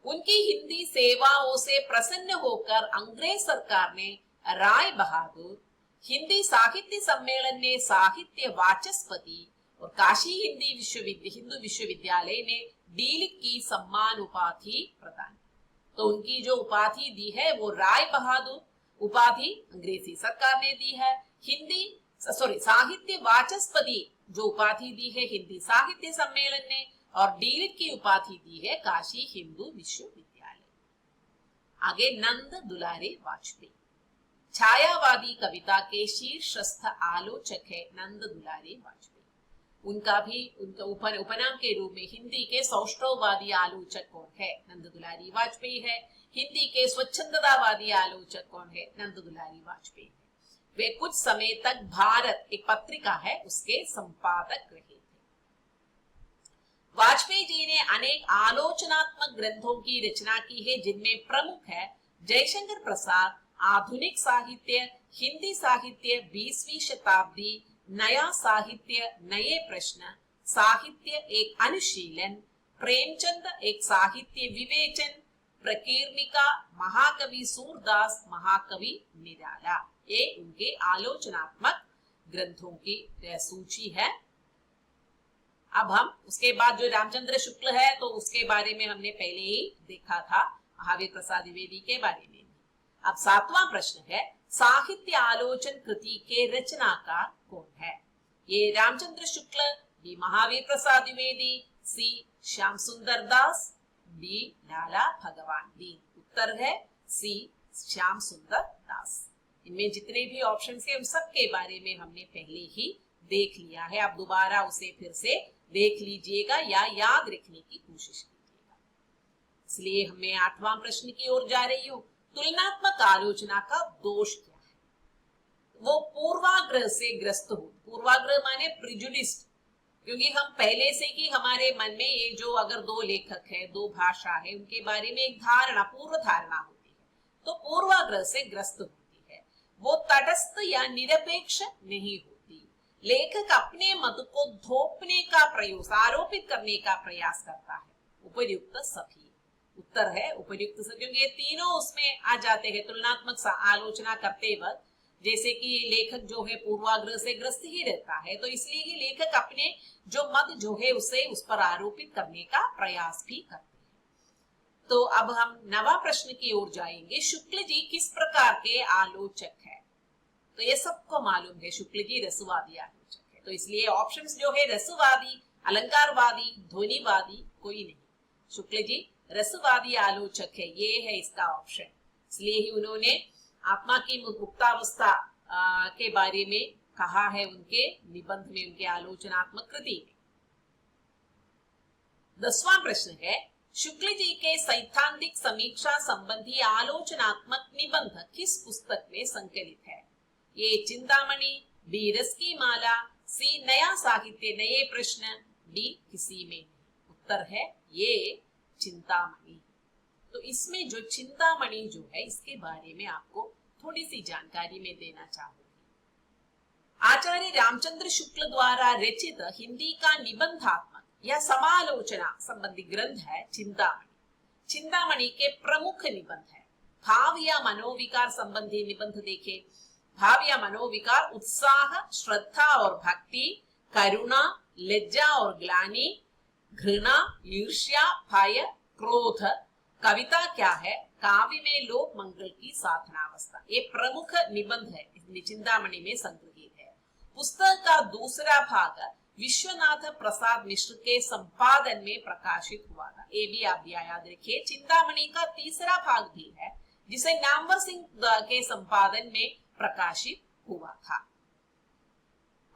उनकी हिंदी सेवाओं से प्रसन्न होकर अंग्रेज सरकार ने राय बहादुर, हिंदी साहित्य सम्मेलन ने साहित्य वाचस्पति और काशी हिंदू विश्वविद्यालय ने डीलिट की सम्मान उपाधि प्रदान की। तो उनकी जो उपाधि दी है वो राय बहादुर उपाधि अंग्रेजी सरकार ने दी है। साहित्य वाचस्पति जो उपाधि दी है हिंदी साहित्य सम्मेलन ने, और डीलिट की उपाधि दी है काशी हिंदू विश्वविद्यालय। आगे नंद दुलारे वाजपेयी, छायावादी कविता के शीर्षस्थ आलोचक है नंद दुलारे वाजपेयी। उनका उपनाम के रूप में हिंदी के सौष्ठववादी आलोचक कौन है? नंद दुलारी वाजपेयी है। हिंदी के स्वच्छंदतावादी आलोचक कौन है? नंद दुलारी वाजपेयी है। वे कुछ समय तक भारत एक पत्रिका है उसके संपादक रहे थे। वाजपेयी जी ने अनेक आलोचनात्मक ग्रंथों की रचना की है, जिनमें प्रमुख है जयशंकर प्रसाद, आधुनिक साहित्य, हिंदी साहित्य 20वीं शताब्दी, नया साहित्य, नए प्रश्न, साहित्य एक अनुशीलन, प्रेमचंद एक साहित्य विवेचन, प्रकीर्णिका, महाकवि सूरदास, महाकवि निराला। ये उनके आलोचनात्मक ग्रंथों की सूची है। अब हम उसके बाद जो रामचंद्र शुक्ल है तो उसके बारे में हमने पहले ही देखा था, महावीर प्रसाद द्विवेदी के बारे में। अब सातवां प्रश्न है, साहित्य आलोचन कृति के रचनाकार कौन है? ये रामचंद्र शुक्ल, बी महावीर प्रसाद द्विवेदी, सी श्याम सुंदर दास, डी लाला भगवान दी। उत्तर है सी श्याम सुंदर दास। इनमें जितने भी ऑप्शन है उन सब के बारे में हमने पहले ही देख लिया है। आप दोबारा उसे फिर से देख लीजिएगा या याद रखने की कोशिश कीजिएगा। इसलिए मैं आठवां प्रश्न की ओर जा रही हूँ। तुलनात्मक आलोचना का दोष क्या है? वो पूर्वाग्रह से ग्रस्त हो। पूर्वाग्रह माने प्रिजुडिस्ड, क्योंकि हम पहले से ही हमारे मन में ये जो अगर दो लेखक है, दो भाषा है, उनके बारे में एक धारणा, पूर्व धारणा होती है, तो पूर्वाग्रह से ग्रस्त होती है। वो तटस्थ या निरपेक्ष नहीं होती। लेखक अपने मत को थोपने का प्रयास, आरोपित करने का प्रयास करता है। उपयुक्त सभी। उत्तर है उपयुक्त सभी, क्योंकि ये तीनों उसमें आ जाते हैं तुलनात्मक आलोचना करते वक्त। जैसे कि लेखक जो है पूर्वाग्रह से ग्रस्त ही रहता है, तो इसलिए ही लेखक अपने जो मत जो है उसे उस पर आरोपित करने का प्रयास भी करते हैं। तो अब हम नवा प्रश्न की ओर जाएंगे। शुक्ल जी किस प्रकार के आलोचक है? तो ये सबको मालूम है, शुक्ल जी रसवादी आलोचक है। तो इसलिए ऑप्शंस जो है रसवादी, अलंकारवादी, ध्वनिवादी कोई नहीं। शुक्ल जी रसवादी आलोचक है, ये है इसका ऑप्शन। इसलिए ही उन्होंने आत्मा की मुक्तावस्था के बारे में कहा है उनके निबंध में, उनके आलोचनात्मक कृति में। 10वां प्रश्न है, शुक्ल जी के सैद्धांतिक समीक्षा संबंधी आलोचनात्मक निबंध किस पुस्तक में संकलित है? ये चिंतामणि, बी रस की माला, सी नया साहित्य नए प्रश्न, डी किसी में। उत्तर है ये चिंतामणि। तो इसमें जो चिंतामणि जो है इसके बारे में आपको थोड़ी सी जानकारी में देना चाहूंगी। आचार्य रामचंद्र शुक्ल द्वारा रचित हिंदी का निबंधात्मक या समालोचना संबंधी ग्रंथ है चिंतामणि। चिंतामणि के प्रमुख निबंध है। भाव या मनोविकार संबंधी निबंध देखे। भाव या मनोविकार उत्साह, श्रद्धा और भक्ति, करुणा, लज्जा और ग्लानि, घृणा, ईर्ष्या, भय, क्रोध। कविता क्या है? काव्य में लोक मंगल की साधनावस्था। ये प्रमुख निबंध है, चिंतामणि में संग्रहित है। पुस्तक का दूसरा भाग विश्वनाथ प्रसाद मिश्र के संपादन में प्रकाशित हुआ था। ये भी आप याद रखिए। चिंतामणि का तीसरा भाग भी है जिसे नामवर सिंह के संपादन में प्रकाशित हुआ था।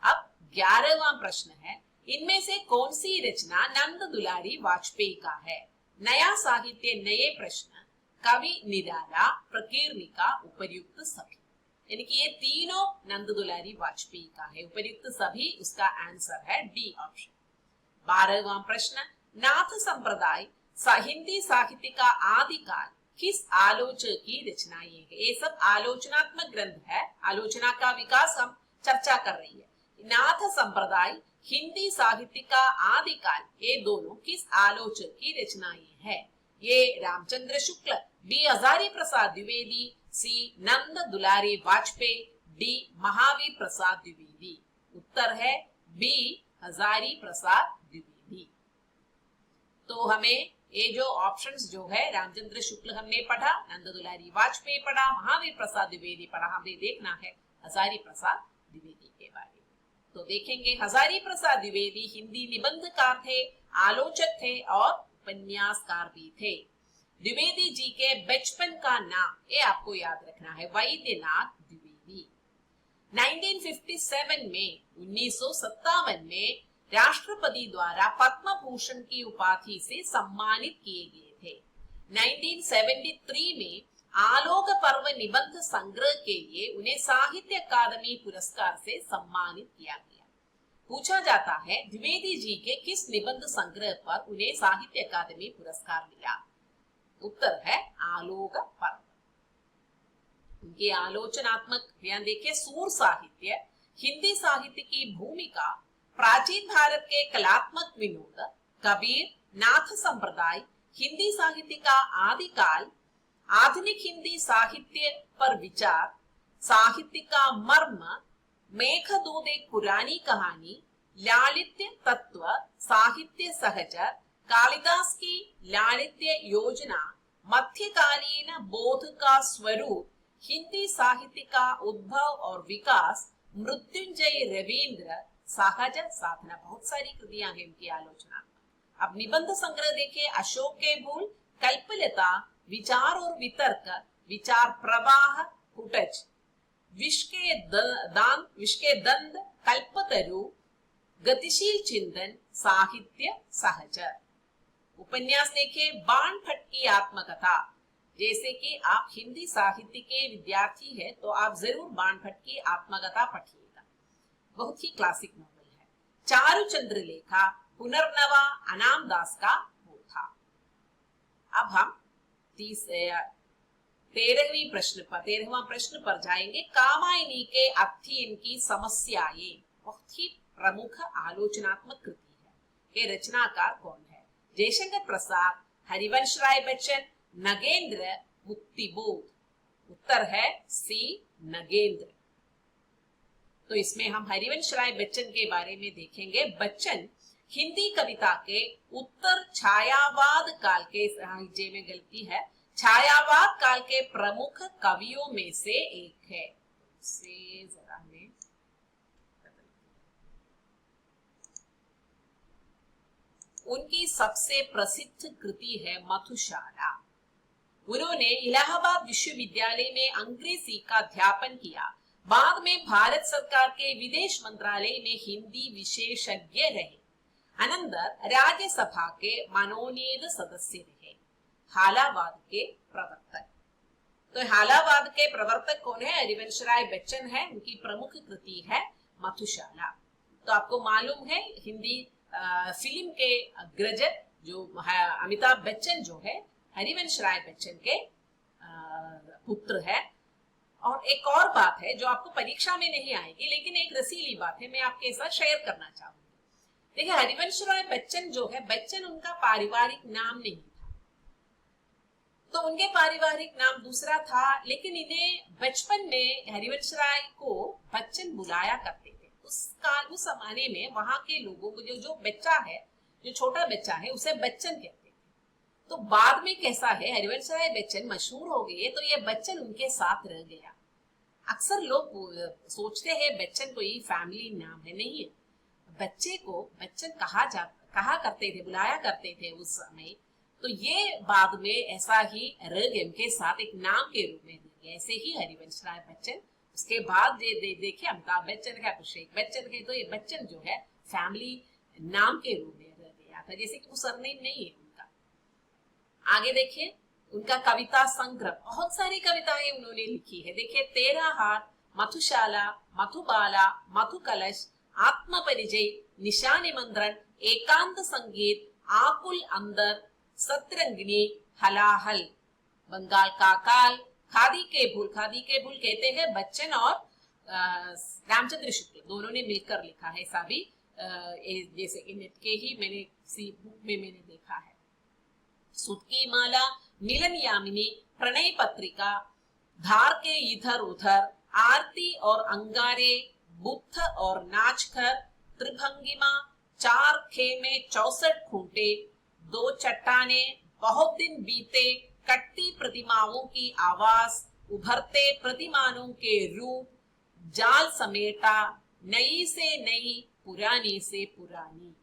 अब 11वां प्रश्न है, इनमें से कौन सी रचना नंद दुलारी वाजपेयी का है? नया साहित्य, नए प्रश्न, कवि निराला, प्रकीर्णिका, उपर्युक्त सभी। यानी कि ये तीनों नंद दुलारी वाजपेयी का है। उपर्युक्त सभी उसका आंसर है डी ऑप्शन। 12वां प्रश्न, नाथ संप्रदाय हिंदी साहित्य का आदिकाल किस आलोचक की रचनाएं है? ये सब आलोचनात्मक ग्रंथ है। आलोचना का विकास हम चर्चा कर रही है। नाथ संप्रदाय हिंदी साहित्य का आदिकाल, ये दोनों किस आलोचक की रचनाएं है? ये रामचंद्र शुक्ल, बी हजारी प्रसाद द्विवेदी, सी नंद दुलारी वाजपेयी, डी महावीर प्रसाद द्विवेदी। उत्तर है बी हजारी प्रसाद द्विवेदी। तो हमें ये जो ऑप्शंस जो है, रामचंद्र शुक्ल हमने पढ़ा, नंद दुलारी वाजपेयी पढ़ा, महावीर प्रसाद द्विवेदी पढ़ा, हमें देखना है हजारी प्रसाद द्विवेदी के बारे में। तो देखेंगे, हजारी प्रसाद द्विवेदी हिंदी निबंधकार थे, आलोचक थे और उपन्यासकार भी थे। द्विवेदी जी के बचपन का नाम, ये आपको याद रखना है, वैद्यनाथ द्विवेदी। 1957 में 1957 में राष्ट्रपति द्वारा पद्म भूषण की उपाधि से सम्मानित किए गए थे। 1973 में आलोक पर्व निबंध संग्रह के लिए उन्हें साहित्य अकादमी पुरस्कार से सम्मानित किया गया। पूछा जाता है द्विवेदी जी के किस निबंध संग्रह पर उन्हें साहित्य अकादमी पुरस्कार मिला? उत्तर है आलोक पर्व। उनके आलोचनात्मक ध्यान देखिए, सूर साहित्य, हिंदी साहित्य की भूमिका, प्राचीन भारत के कलात्मक विनोद, कबीर, नाथ संप्रदाय, हिंदी साहित्य का आदिकाल, आधुनिक हिंदी साहित्य पर विचार, साहित्य का मर्म, मेघदूत एक पुरानी कहानी, लालित्य तत्व, साहित्य सहचर, कालिदास की लालित्य योजना, मध्यकालीन बोध का स्वरूप, हिंदी साहित्य का उद्भव और विकास, मृत्युंजय रवींद्र, सहज साधना। बहुत सारी कृतियां हैं उनकी आलोचना। अब निबंध संग्रह देखिए, अशोक के भूल, कल्पलता, विचार और वितर्क, विचार प्रवाह, कुटज, विष के दंड, कल्पतरु, गतिशील चिंतन, साहित्य सहचर। उपन्यास देखिए, बाण भट्ट की आत्मकथा। जैसे कि आप हिंदी साहित्य के विद्यार्थी हैं तो आप जरूर बाण भट्ट की आत्मकथा पढ़िएगा, बहुत ही क्लासिक नॉवल है। चारुचंद्र लेखा, पुनर्नवा अनाम दास का था। अब हम 13वां प्रश्न पर जाएंगे। कामायनी के अध्ययन की समस्याएं, बहुत ही प्रमुख आलोचनात्मक कृति है। ये रचनाकार कौन है? जयशंकर प्रसाद, हरिवंश राय बच्चन, नगेंद्र, मुक्तिबोध। उत्तर है सी नगेंद्र। तो इसमें हम हरिवंश राय बच्चन के बारे में देखेंगे। बच्चन हिंदी कविता के उत्तर छायावाद काल के, साहित्य में गलती है, छायावाद काल के प्रमुख कवियों में से एक है। उनकी सबसे प्रसिद्ध कृति है मधुशाला। उन्होंने इलाहाबाद विश्वविद्यालय में अंग्रेजी का अध्यापन किया। बाद में भारत सरकार के विदेश मंत्रालय में हिंदी विशेषज्ञ रहे। अनंतर राज्यसभा के मनोनीत सदस्य रहे। हालावाद के प्रवर्तक, तो हालावाद के प्रवर्तक कौन है? हरिवंश राय बच्चन है। उनकी प्रमुख कृति है मधुशाला। तो आपको मालूम है हिंदी फिल्म के अग्रज जो अमिताभ बच्चन जो है हरिवंश राय बच्चन के पुत्र है। और एक और बात है जो आपको परीक्षा में नहीं आएगी, लेकिन एक रसीली बात है, मैं आपके साथ शेयर करना चाहूंगी। देखिए, हरिवंश राय बच्चन जो है, बच्चन उनका पारिवारिक नाम नहीं था, तो उनके पारिवारिक नाम दूसरा था, लेकिन इन्हें बचपन में हरिवंश राय को बच्चन बुलाया करते थे। उस जमाने में वहां के लोगों को जो बच्चा है, जो छोटा बच्चा है, उसे बच्चन कहते थे। तो बाद में कैसा है, हरिवंश राय बच्चन मशहूर हो गए तो ये बच्चन उनके साथ रह गया। अक्सर लोग सोचते हैं बच्चन कोई फैमिली नाम है, नहीं है। बच्चे को बच्चन कहा करते थे, बुलाया करते थे उस समय। तो ये बाद में ऐसा ही रह गया, उनके साथ एक नाम के रूप में रह गया। ऐसे ही हरिवंश राय बच्चन, उसके बाद देखिए अमिताभ बच्चन है, अभिषेक बच्चन है, तो ये बच्चन जो है फैमिली नाम के रूप में रह गया था, जैसे कि वो सरनेम नहीं है उनका। आगे देखिए, उनका कविता संग्रह, बहुत सारी कविताएं उन्होंने लिखी है। देखिए, तेरा हाथ, मधुशाला, मधुबाला, मधु कलश, आत्म परिचय, निशानी मंद्रन, एकांत संगीत, आकुल अंदर, सतरंगिनी, हलाहल, बंगाल का काल, खादी के भूल कहते हैं बच्चन और रामचंद्र शुक्ल दोनों ने मिलकर लिखा है। ऐसा भी जैसे कि नेट के ही मैंने किसी बुक में मैंने देखा है। सुत की माला, मिलन यामिनी, प्रणय पत्रिका, धार के इधर उधर, आरती और अंगारे, बुद्ध और नाचकर, त्रिभंगिमा, चार खेमे 64 खूंटे, दो चट्टाने, बहुत दिन बीते, कटती प्रतिमाओं की आवाज, उभरते प्रतिमानों के रूप, जाल समेटा, नई से नई, पुरानी से पुरानी।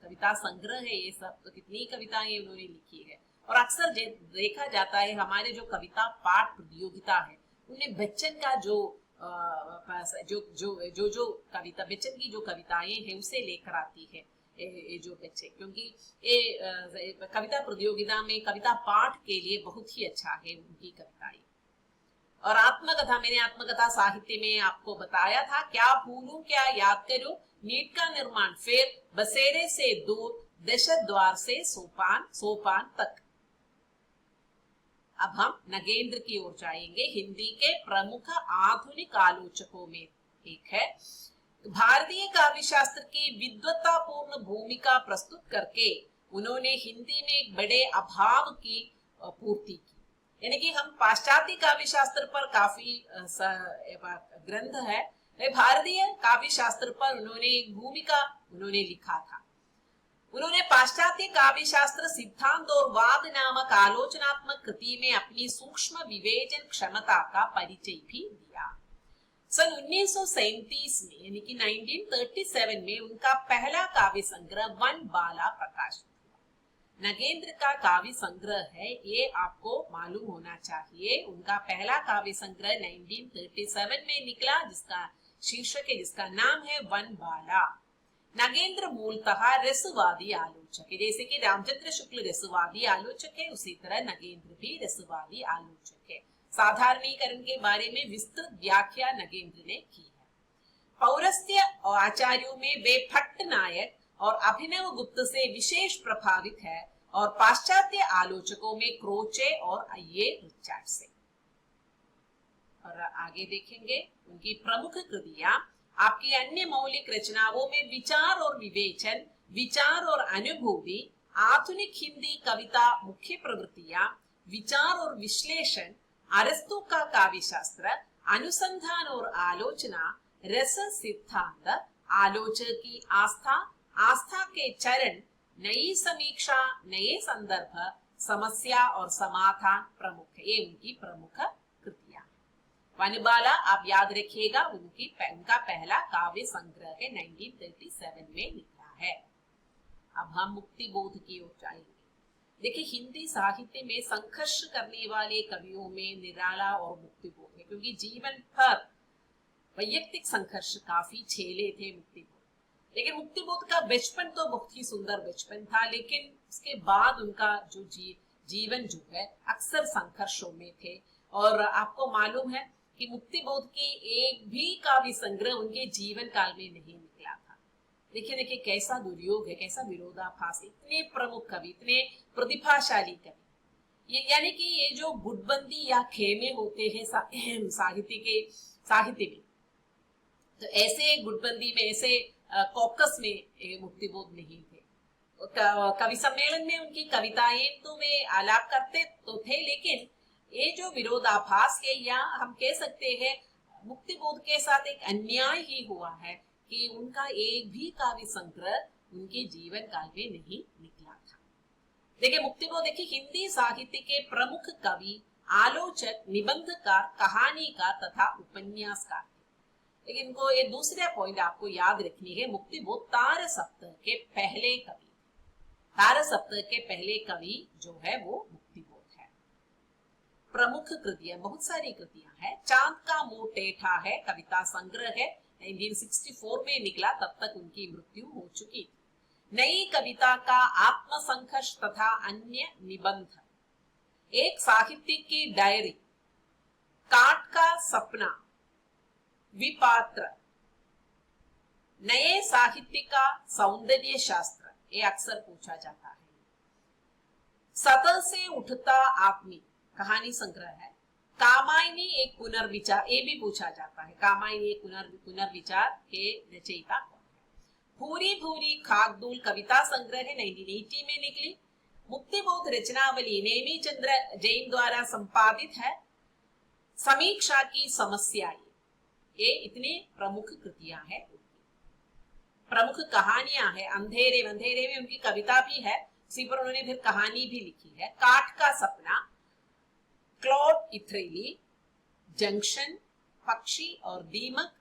कविता संग्रह है ये सब। तो कितनी कविताएं उन्होंने लिखी है। और अक्सर देखा जाता है हमारे जो कविता पाठ प्रतियोगिता है, उन्हें बच्चन का जो कविता, बच्चन की जो कविताएं हैं उसे लेकर आती है ये जो बच्चे, क्योंकि ये कविता प्रतियोगिता में कविता पाठ के लिए बहुत ही अच्छा है उनकी कविताएं। और आत्मकथा, मैंने आत्मकथा साहित्य में आपको बताया था, क्या भूलूं क्या याद करूं, नीट का निर्माण, फिर बसेरे से दूर, दशरथ द्वार से सोपान तक। अब हम नगेंद्र की ओर जाएंगे। हिंदी के प्रमुख आधुनिक आलोचकों में एक है। भारतीय काव्य शास्त्र की विद्वत्तापूर्ण भूमिका प्रस्तुत करके उन्होंने हिंदी में एक बड़े अभाव की पूर्ति की। यानी कि हम पाश्चात्य काव्य शास्त्र पर काफी ग्रंथ है, भारतीय काव्य शास्त्र पर उन्होंने एक भूमिका उन्होंने लिखा था। उन्होंने पाश्चात्य काव्य शास्त्र सिद्धांत और वाद नामक आलोचनात्मक कृति में अपनी सूक्ष्म विवेचन क्षमता का परिचय भी दिया। सन 1937 में यानी कि 1937 में उनका पहला काव्य संग्रह वन बाला प्रकाशित हुआ। नगेंद्र का काव्य संग्रह है, ये आपको मालूम होना चाहिए। उनका पहला काव्य संग्रह 1937 में निकला, जिसका शीर्षक है, जिसका नाम है वन बाला। नगेंद्र मूलतः रसवादी आलोचक है, जैसे कि रामचंद्र शुक्ल रसवादी आलोचक है, उसी तरह नगेंद्र भी रसवादी आलोचक है। साधारणीकरण के बारे में विस्तृत व्याख्या नगेंद्र ने की है। पौरस्त्य आचार्यों में वे भट्टनायक और अभिनव गुप्त से विशेष प्रभावित है, और पाश्चात्य आलोचकों में क्रोचे और अय्ये रिचर्ड से। और आगे देखेंगे उनकी प्रमुख कृतियां। आपकी अन्य मौलिक रचनाओं में विचार और विवेचन, विचार और अनुभूति, आधुनिक हिंदी कविता मुख्य प्रवृत्तियां, विचार और विश्लेषण, अरस्तु का काव्य शास्त्र, अनुसंधान और आलोचना, रस सिद्धांत, आलोचक की आस्था, आस्था के चरण, नई समीक्षा, नए संदर्भ, समस्या और समाधान प्रमुख है। ये उनकी प्रमुख कृतियां। वनबाला आप याद रखिएगा, उनका पहला काव्य संग्रह है, 1937 में निकला है। अब हम मुक्ति बोध की ओर जाएंगे। देखिए, हिंदी साहित्य में संघर्ष करने वाले कवियों में निराला और मुक्ति बोध है, क्योंकि जीवन भर वैयक्तिक संघर्ष काफी झेले थे मुक्ति बोध। लेकिन मुक्ति बोध का बचपन तो बहुत ही सुंदर बचपन था, लेकिन उसके बाद उनका जो जीवन जो है अक्सर संघर्षों में थे। और आपको मालूम है कि मुक्ति बोध की एक भी काव्य संग्रह उनके जीवन काल में नहीं निकला था। देखिए कैसा दुर्योग है, कैसा विरोधाभास। इतने प्रमुख कवि, इतने प्रतिभाशाली कवि, ये यानी कि ये जो गुटबंदी या खेमे होते हैं साहित्य में, तो ऐसे गुटबंदी में, ऐसे कॉकस में मुक्तिबोध नहीं थे। कवि सम्मेलन में उनकी कविताएं तो वे आलाप करते तो थे, लेकिन ये जो विरोधाभास है, या हम कह सकते हैं मुक्तिबोध के साथ एक अन्याय ही हुआ है कि उनका एक भी काव्य संग्रह उनके जीवन काल में नहीं निकला था। देखिए मुक्तिबोध, देखिए हिंदी साहित्य के प्रमुख कवि, आलोचक, निबंधकार, कहानीकार तथा उपन्यासकार थे। लेकिन इनको ये दूसरा पॉइंट आपको याद रखनी है, मुक्तिबोध तार सप्ताह के पहले कवि, तार सप्ताह के पहले कवि जो है वो मुक्तिबोध है। प्रमुख कृतियां, बहुत सारी कृतियां हैं। चांद का मुंह टेढ़ा है कविता संग्रह है, 1964 में निकला, तब तक उनकी मृत्यु हो चुकी थी। नई कविता का आत्मसंघर्ष तथा अन्य निबंध, एक साहित्यिक की डायरी, काट का सपना, विपात्र, नए साहित्य का सौंदर्य शास्त्र, ये अक्सर पूछा जाता है। सतह से उठता आदमी कहानी संग्रह है। कामायनी एक पुनर्विचार, ये भी पूछा जाता है, कामायनी एक पुनर्विचार के रचयिता। भूरी भूरी खाकदूल कविता संग्रह है, 1980 में निकली। मुक्तिबोध रचनावली नेमीचंद्र जैन द्वारा संपादित है। समीक्षा की समस्याएं, ये इतनी प्रमुख कृतियां हैं। प्रमुख कहानियां हैं, अंधेरे अंधेरे में उनकी कविता भी है, उसी पर उन्होंने फिर कहानी भी लिखी है। काट का सपना, क्लॉड इथरेली, जंक्शन, पक्षी और दीमक,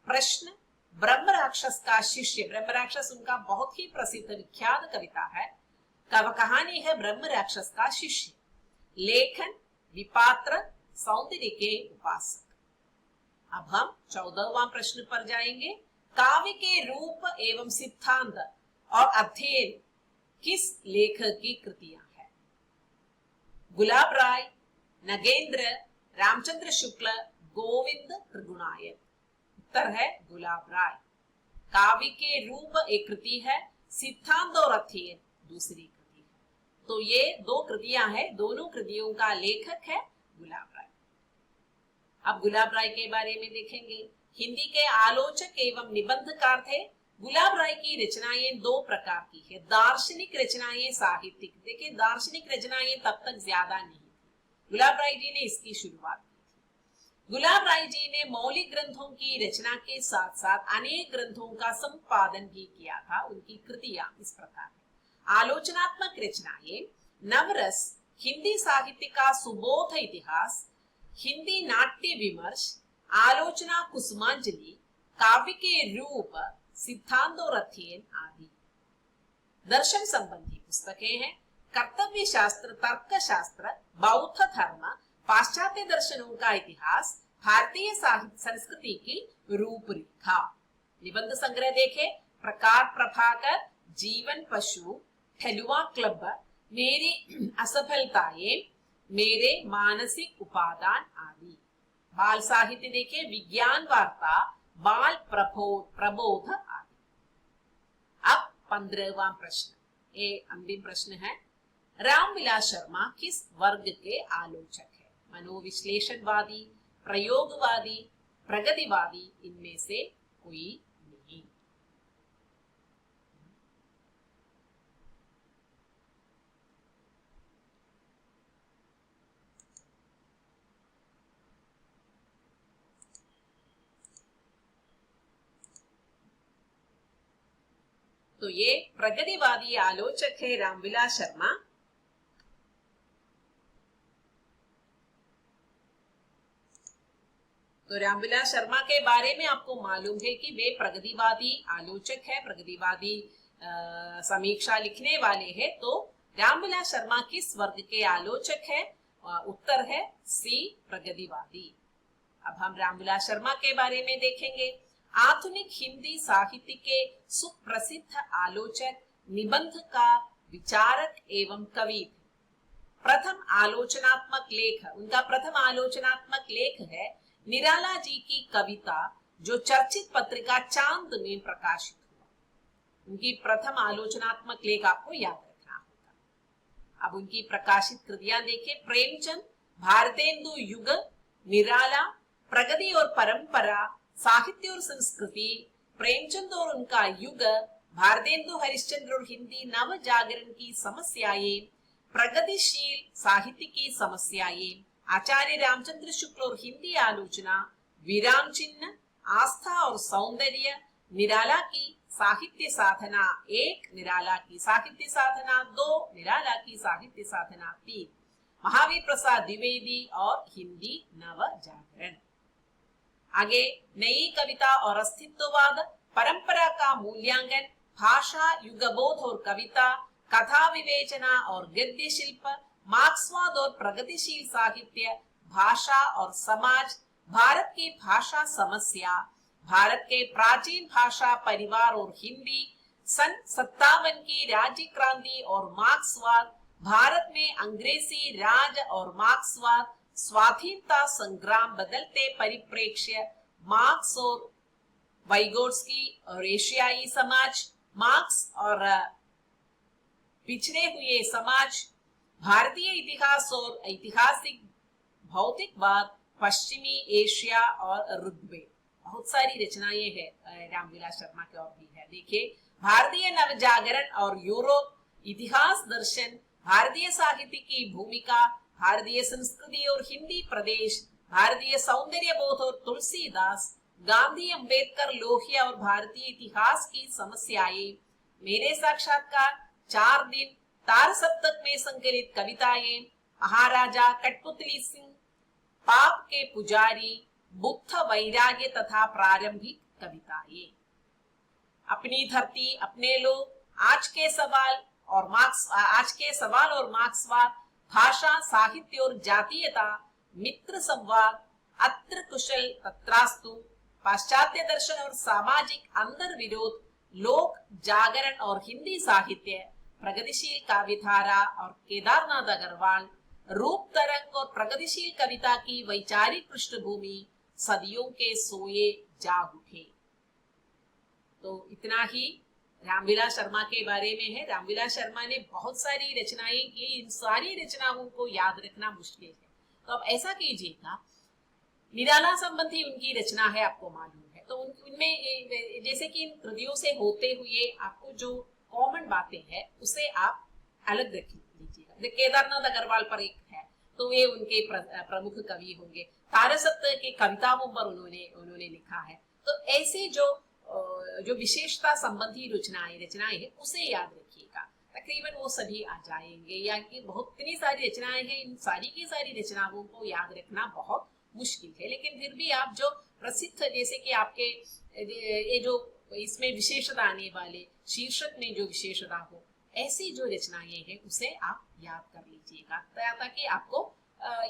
प्रश्न, ब्रह्म राक्षस का शिष्य, ब्रह्म राक्षस उनका बहुत ही प्रसिद्ध विख्यात कविता है। कहानी है ब्रह्म राक्षस का शिष्य, लेखन, विपात्र, सौंदर्य के उपासक। अब हम 14वां प्रश्न पर जाएंगे। काव्य के रूप एवं सिद्धांत और अध्ययन किस लेखक की कृतियां हैं? गुलाब राय, नगेंद्र, रामचंद्र शुक्ल, गोविंद त्रिगुणायत। उत्तर है गुलाब राय। काव्य के रूप एक कृति है, सिद्धांत और अध्ययन दूसरी कृति है। तो ये दो कृतियां हैं, दोनों कृतियों का लेखक है गुलाब राय। अब गुलाब राय के बारे में देखेंगे। हिंदी के आलोचक एवं निबंधकार थे। गुलाब राय की रचनाएं दो प्रकार की है, दार्शनिक रचनाएं, साहित्यिक। देखिए दार्शनिक रचनाएं तब तक ज्यादा नहीं थी, गुलाब राय जी ने इसकी शुरुआत। गुलाब राय जी ने मौलिक ग्रंथों की रचना के साथ साथ अनेक ग्रंथों का संपादन भी किया था। उनकी कृतियां इस प्रकार है। आलोचनात्मक रचनाएं, नवरस, हिंदी साहित्य का सुबोध इतिहास, हिंदी नाट्य विमर्श, आलोचना कुसुमांजलि, काव्य के रूप, सिद्धांत और अध्ययन आदि। दर्शन संबंधी पुस्तकें हैं, कर्तव्य शास्त्र, तर्क शास्त्र, बौद्ध धर्म, पाश्चात्य दर्शनों का इतिहास, भारतीय साहित्य संस्कृति की रूपरेखा। निबंध संग्रह देखे, प्रकार प्रभाकर, जीवन पशु, ठेलुआ क्लब, मेरी असफलताएं, मेरे मानसिक उपादान आदि। बाल साहित्य देखे, विज्ञान वार्ता, बाल प्रबोध आदि। अब 15वां प्रश्न, ये अंतिम प्रश्न है। रामविलास शर्मा किस वर्ग के आलोचक है? मनोविश्लेषणवादी, प्रयोगवादी, प्रगतिवादी, इनमें से कोई नहीं। तो ये प्रगतिवादी आलोचक है रामविलास शर्मा। तो रामविलास शर्मा के बारे में आपको मालूम है कि वे प्रगतिवादी आलोचक है, प्रगतिवादी समीक्षा लिखने वाले हैं। तो रामविलास शर्मा किस वर्ग के आलोचक है? उत्तर है सी, प्रगतिवादी। अब हम रामविलास शर्मा के बारे में देखेंगे। आधुनिक हिंदी साहित्य के सुप्रसिद्ध आलोचक, निबंधकार, विचारक एवं कवि थे। प्रथम आलोचनात्मक लेख, उनका प्रथम आलोचनात्मक लेख है निराला जी की कविता, जो चर्चित पत्रिका चांद में प्रकाशित हुआ। उनकी प्रथम आलोचनात्मक लेख आपको याद रखना होगा। अब उनकी प्रकाशित कृतियां देखें। प्रेमचंद, भारतेंदु युग, निराला, प्रगति और परंपरा, साहित्य और संस्कृति, प्रेमचंद और उनका युग, भारतेंदु हरिश्चंद्र और हिंदी नव जागरण की समस्याएं, प्रगतिशील साहित्य की समस्याएं, आचार्य रामचंद्र शुक्ल और हिंदी आलोचना, विराम चिन्ह, आस्था और सौंदर्य, निराला की साहित्य साधना 1, निराला की साहित्य साधना 2, निराला की साहित्य साधना 3, महावीर प्रसाद द्विवेदी और हिंदी नव जागरण। आगे नई कविता और अस्तित्ववाद, परंपरा का मूल्यांकन, भाषा युगबोध और कविता, कथा विवेचना और गद्य शिल्प, मार्क्सवाद और प्रगतिशील साहित्य, भाषा और समाज, भारत की भाषा समस्या, भारत के प्राचीन भाषा परिवार और हिंदी, सन 57 की राज्य क्रांति और मार्क्सवाद, भारत में अंग्रेजी राज और मार्क्सवाद, स्वाधीनता संग्राम, बदलते परिप्रेक्ष्य, मार्क्स और वाइगोट्स्की और एशियाई समाज, मार्क्स और पिछड़े हुए समाज, भारतीय इतिहास और ऐतिहासिक भौतिकवाद, पश्चिमी एशिया और ऋग्वेद। बहुत सारी रचनाएं हैं रामविलास शर्मा की और भी है। देखिए, भारतीय नवजागरण और यूरोप, इतिहास दर्शन, भारतीय साहित्य की भूमिका, भारतीय संस्कृति और हिंदी प्रदेश, भारतीय सौंदर्य बोध और तुलसीदास, गांधी, अंबेडकर, लोहिया और भारतीय इतिहास की समस्याएं, मेरे साक्षात्कार, 4 दिन, तार सप्तक में संकलित कविताएं, महाराजा कठपुतली सिंह, पाप के पुजारी, बुद्ध, वैराग्य तथा प्रारंभिक कविताएं, अपनी धरती अपने लोग, आज के सवाल और मार्क्सवाद, भाषा साहित्य और जातीयता, मित्र संवाद, अत्र कुशल तत्रास्तु, पाश्चात्य दर्शन और सामाजिक अंतर विरोध, लोक जागरण और हिंदी साहित्य, प्रगतिशील काव्यधारा और केदारनाथ अग्रवाल, रूप तरंग और प्रगतिशील कविता की वैचारिक पृष्ठभूमि, सदियों के सोए जाग उठे। तो इतना ही रामविलास शर्मा के बारे में है। रामविलास शर्मा ने बहुत सारी रचनाएं की, इन सारी रचनाओं को याद रखना मुश्किल है। तो अब ऐसा कीजिएगा, निराला संबंधी उनकी रचना है, आपको मालूम है, तो उनमें जैसे कि इन कृतियों से होते हुए आपको जो कॉमन बातें हैं उसे आप अलग रख लीजिएगा। केदारनाथ अग्रवाल पर एक है, तो वे उनके प्रमुख कवि होंगे। तारसप्तक के कविताओं पर उन्होंने लिखा है। तो ऐसे जो विशेषता संबंधी रचनाएं हैं उसे याद रखिएगा, तकरीबन वो सभी आ जाएंगे। या कि बहुत इतनी सारी रचनाएं हैं, इन सारी की सारी रचनाओं को याद रखना बहुत मुश्किल है, लेकिन फिर भी आप जो प्रसिद्ध, जैसे कि आपके ये जो इसमें विशेषता आने वाले शीर्षक में जो विशेषता हो, ऐसी जो रचनाएं हैं उसे आप याद कर लीजिएगा, ताकि आपको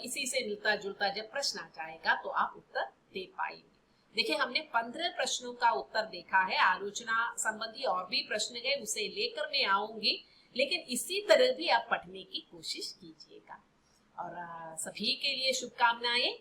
इसी से मिलता जुलता जब प्रश्न आ जाएगा तो आप उत्तर दे पाएंगे। देखिए, हमने 15 प्रश्नों का उत्तर देखा है। आलोचना संबंधी और भी प्रश्न है, उसे लेकर मैं आऊंगी, लेकिन इसी तरह भी आप पढ़ने की कोशिश कीजिएगा। और सभी के लिए शुभकामनाएं।